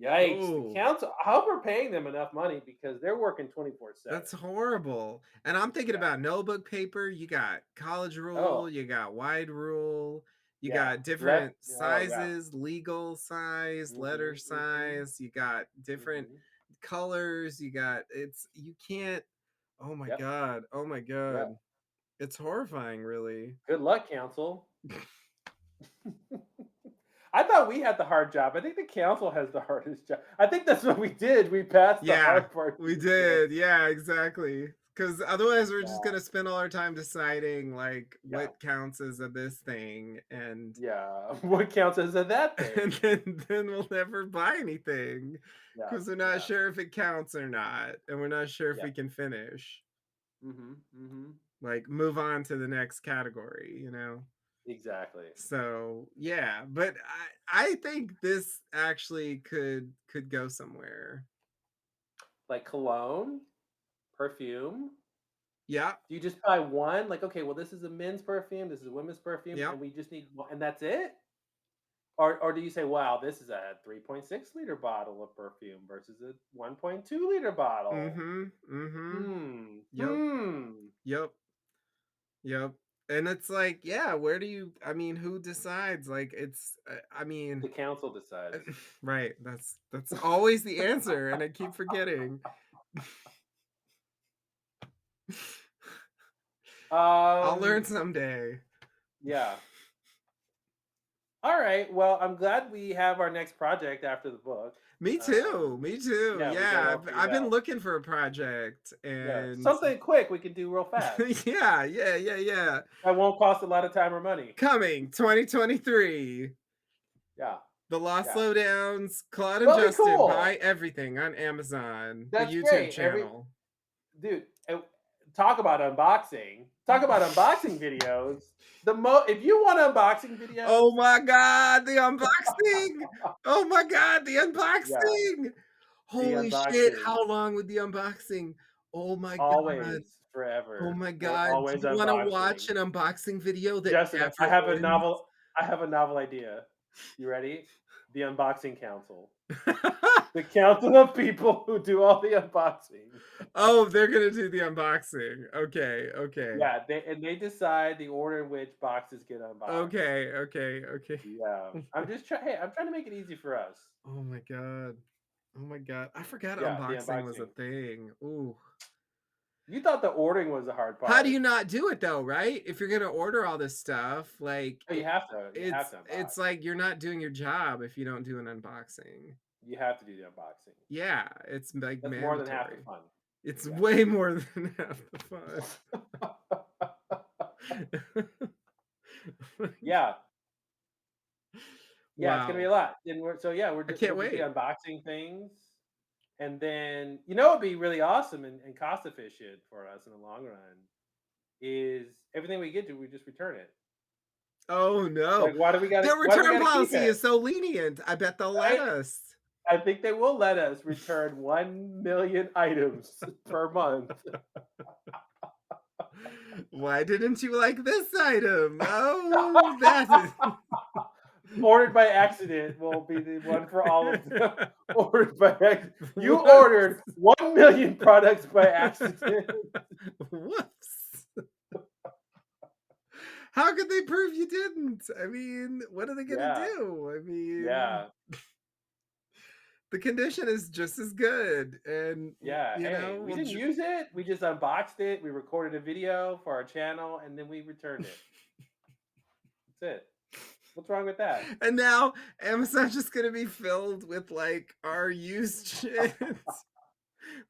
Yikes! The oh. council. I hope we're paying them enough money because they're working 24/7. That's horrible. And I'm thinking Yeah. about notebook paper. You got college rule, Oh, you got wide rule, you yeah. got different Oh, yeah. sizes, legal size, letter Mhm. Mhm. size, you got different Mhm. colors, you can't, oh my Yep. God, oh my Yep. God. It's horrifying, really. Good luck, council. I thought we had the hard job. I think the council has the hardest job. I think that's what we did. We passed the Yeah, hard part to we the council. did. Yeah, exactly. Because otherwise, we're just Yeah, gonna spend all our time deciding like yeah, what counts as a this thing, and yeah. What counts as a that and thing? then we'll never buy anything Yeah, because we're not yeah, sure if it counts or not, and we're not sure if yeah. we can finish. Mm-hmm. Like, move on to the next category, you know? Exactly. So yeah, but I think this actually could go somewhere. Like cologne, perfume. Yeah, Do you just buy one? Like, okay, well, this is a men's perfume, this is a women's perfume, yep. and we just need one, and that's it? Or do you say, wow, this is a 3.6 liter bottle of perfume versus a 1.2 liter bottle? Mm-hmm. Mm-hmm. Hmm. Yep. Hmm. Yep. Yep. And it's like, yeah, where do you, I mean, who decides? Like, it's, I mean, The council decides. right. That's always the answer, and I keep forgetting. I'll learn Um. someday. Yeah. All right. Well, I'm glad we have our next project after the book. Me too. Me too. Yeah, we got it Yeah, all figured I've been out. looking for a project, Yeah, and something quick we can do real fast. yeah, yeah, yeah, yeah. That won't cost a lot of time or money. Coming 2023. Yeah, The Lost yeah. Slowdowns, Claude and Well, be Justin cool. buy everything on Amazon, the That's YouTube great. Every channel. dude, talk about unboxing. Talk about unboxing videos. If you want unboxing videos, Oh my god, the unboxing! Oh my god, the yeah, unboxing! the Holy shit, unboxing. how long with the unboxing? Oh my god. Always, Oh forever. my We're god, do always you wanna watch unboxing. an unboxing video that Justin, never ends? I have a novel idea. You ready? The unboxing council. The council of people who do all the unboxing. Oh, they're gonna do the unboxing. Okay, okay. Yeah, they decide the order in which boxes get unboxed. Okay, okay, okay. Yeah. I'm just trying hey, I'm trying to make it easy for us. Oh my god. Oh my god. I forgot Yeah, the unboxing was a unboxing. thing. Ooh. You thought the ordering was the hard How do part. you not do it though, right? If you're gonna order all this stuff, like Oh, you have to unbox. it's like you're not doing your job if you don't do an unboxing. You have to do the unboxing. Yeah, it's like That's more than half the mandatory. fun. It's Yeah. way more than half the fun. Yeah. Yeah, it's gonna be Wow. a lot. And I can't we'll just be wait. unboxing things. And then, you know, it'd be really awesome and cost efficient for us in the long run is everything we get to, we just return it. Oh no. Like, Their why do we return gotta keep policy it? is so lenient. I bet they'll let Right? us. I think they will let us return 1 million items per month. Why didn't you like this item? Oh, that is Ordered by accident will be the one for all of them. Ordered by accident. You ordered Whoops. 1 million products by accident. Whoops. How could they prove you didn't? I mean, what are they gonna Yeah, do? I mean, yeah, the condition is just as good, and yeah. Hey, we we'll didn't use it. We just unboxed it. We recorded a video for our channel, and then we returned it. That's it. What's wrong with that? and now Amazon's just gonna be filled with like our used shit.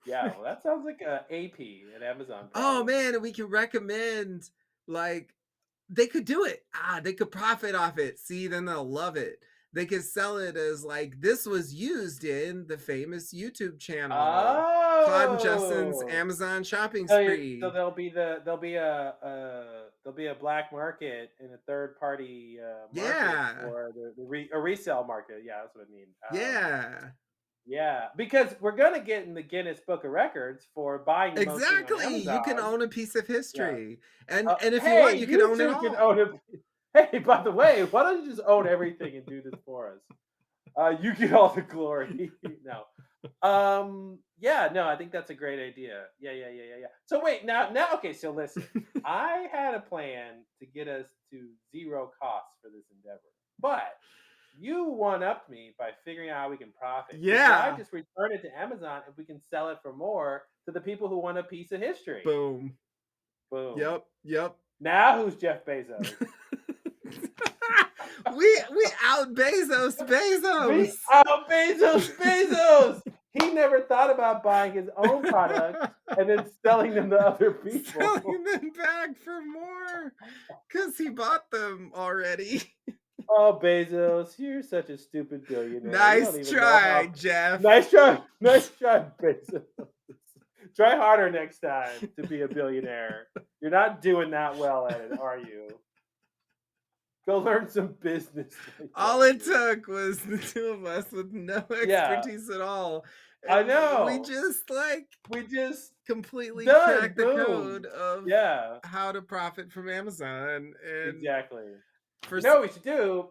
Yeah, well, that sounds like a AP at Amazon Oh problem. man, and we can recommend like they could do it. Ah, they could profit off it. See, then they'll love it. They could sell it as like this was used in the famous YouTube channel, Claude and Justin's Oh, Amazon shopping so spree. there'll be a black market and a third party market Yeah. for a resale market. Yeah, that's what I mean. Yeah. Yeah, because we're gonna get in the Guinness Book of Records for buying the most thing on Exactly. You can Amazon. own a piece of Yeah. history. And if you want, Hey, you can you own it too can all. own a. Hey, by the way, why don't you just own everything and do this for us? You get all the glory. No. Yeah, no, I think that's a great idea. Yeah. So wait, okay, so listen. I had a plan to get us to zero costs for this endeavor. But you one upped me by figuring out how we can profit. Because why Yeah. just return it to Amazon if we can sell it for more to the people who want a piece of history? Boom. Boom. Yep. Yep. Now who's Jeff Bezos? We out We Bezos. out Bezos. He never thought about buying his own products and then selling them to other people. Selling them back for more because he bought them already. Oh, Bezos, you're such a stupid billionaire. You don't Nice even know try, how. Jeff. Nice try, Bezos. Try harder next time to be a billionaire. You're not doing that well at it, are you? Go learn some business. I All tell it you. took was the two of us with no Yeah, expertise at all. I And we know. just like We just completely done. cracked the code Boom. of Yeah, how to profit from Amazon. And exactly. for You s- know what we should do?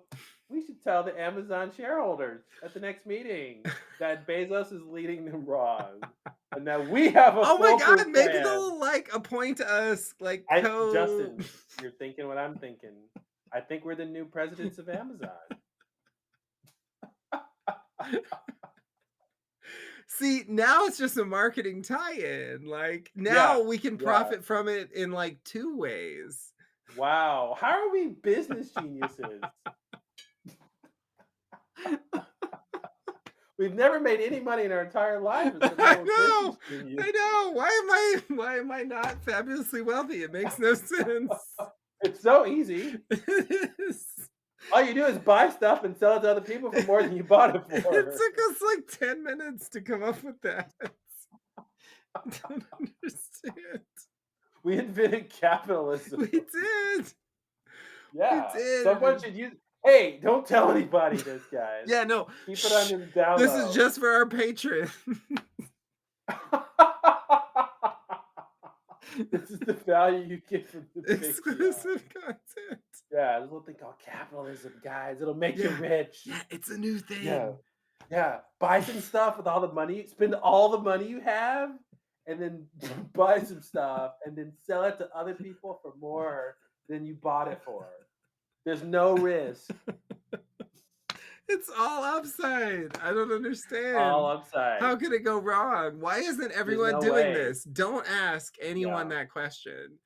We should tell the Amazon shareholders at the next meeting that Bezos is leading them wrong and that we have a oh my god, foolproof maybe plan. they'll like appoint us like I co Justin, you're thinking what I'm thinking. I think we're the new presidents of Amazon. See, now it's just a marketing tie-in. Like now Yeah, we can yeah. profit from it in like two ways. Wow. How are we business geniuses? We've never made any money in our entire lives, but now I we're business know. I geniuses. know. Why am I not fabulously wealthy? It makes no sense. It's so easy. It is. All you do is buy stuff and sell it to other people for more than you bought it It for. took us like 10 minutes to come up with that. I don't understand. We invented capitalism. We did. We Yeah. Someone did. should use. Hey, don't tell anybody this, guys. Yeah, no. Keep it Shh. under the down This is low. just for our patron. This is the value you get from the Patreon. Exclusive content. Yeah, this little thing called capitalism, guys. It'll make you Yeah. rich. Yeah, it's a new Yeah. thing. Yeah. Buy some stuff with all the money. Spend all the money you have, and then buy some stuff, and then sell it to other people for more than you bought it for. There's no risk. It's all upside. I don't All understand. upside. How could it go wrong? Why isn't There's everyone no doing way. this? Don't ask anyone Yeah. that question.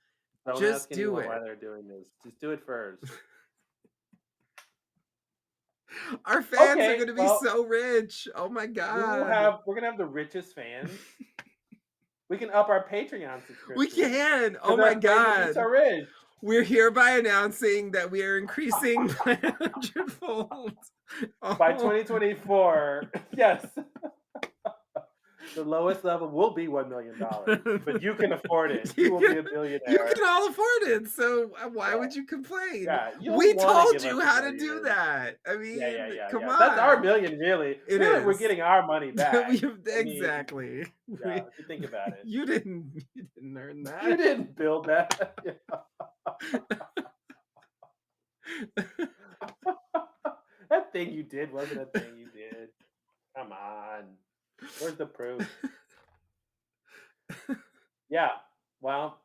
Don't ask Just do anyone why it. they're doing this. Just do it first. Our fans are Okay, going to be well, so rich. Oh my god. we're gonna have the richest fans. We can up our Patreon We subscription can. Oh because my our fans will be god. so rich. We're hereby announcing that we are increasing by 100-fold. By Oh, 2024, yes, the lowest level will be $1 million, but you can afford it. You you will be a can, you billionaire. can all afford it. So why Yeah, would you complain? yeah. You'll We want to told give us you a how to do million. that. I Yeah, mean, yeah, yeah, come yeah. That's our on. million, really. It We're is. getting our money back. I mean, Exactly. yeah. If you think about it, You didn't earn you that. didn't build that. That thing you did wasn't a thing you did. Come on. Where's the proof? Yeah. Well,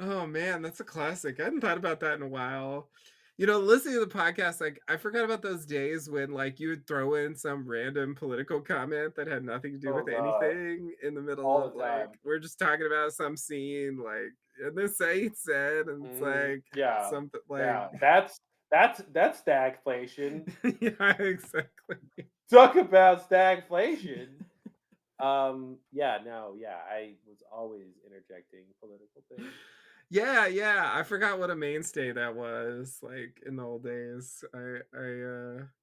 Oh man, that's a classic. I hadn't thought about that in a while. You know, listening to the podcast, like I forgot about those days when like you would throw in some random political comment that had nothing to do oh with god, anything in the middle all of the like time. we're just talking about some scene, like and this ain't said, and it's like Yeah. something like Yeah. That's stagflation. yeah, exactly. Talk about stagflation. Yeah, no, yeah. I was always interjecting political things. Yeah, yeah. I forgot what a mainstay that was like in the old days. It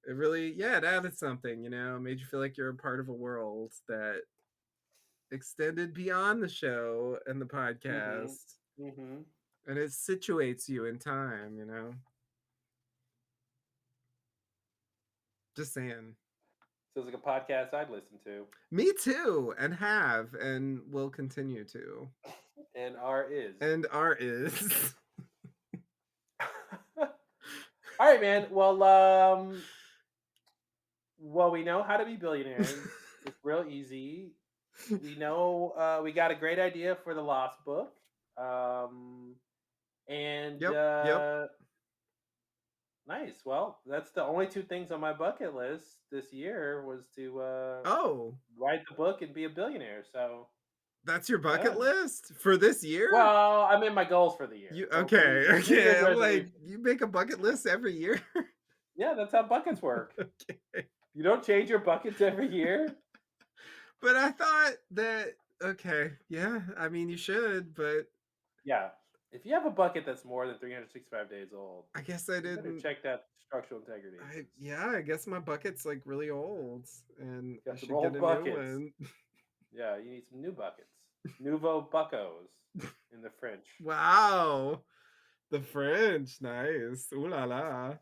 really, yeah, it added something, you know, made you feel like you're a part of a world that extended beyond the show and the Mm-hmm. podcast. Mm-hmm. And it situates you in time, you know. Just saying. Sounds like a podcast I'd listen to. Me too, and have, and will continue to. And R is. And are is. All right, man. Well, we know how to be billionaires. It's real easy. We know we got a great idea for the Lost Book. Um, and Yep, yep. nice. Well, that's the only two things on my bucket list this year was to Oh, write the book and be a billionaire. So That's your bucket Yeah. list for this year? Well, I mean my goals for the year. You So okay, New Year's okay. I'm like, resolution. you make a bucket list every year? Yeah, that's how buckets work. Okay. You don't change your buckets every year? But I thought that okay, yeah, I mean, you should, but Yeah. If you have a bucket that's more than 365 days old, I guess I you better didn't check that structural integrity I because yeah, I guess my bucket's, like, really old, and I got some should get old a new buckets. one. Yeah, you need some new buckets. Nouveau buccos in the French. Wow! The French, nice. Ooh la la.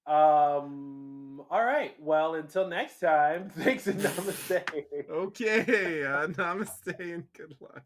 All right. Well, until next time, thanks and namaste. Okay, namaste and good luck.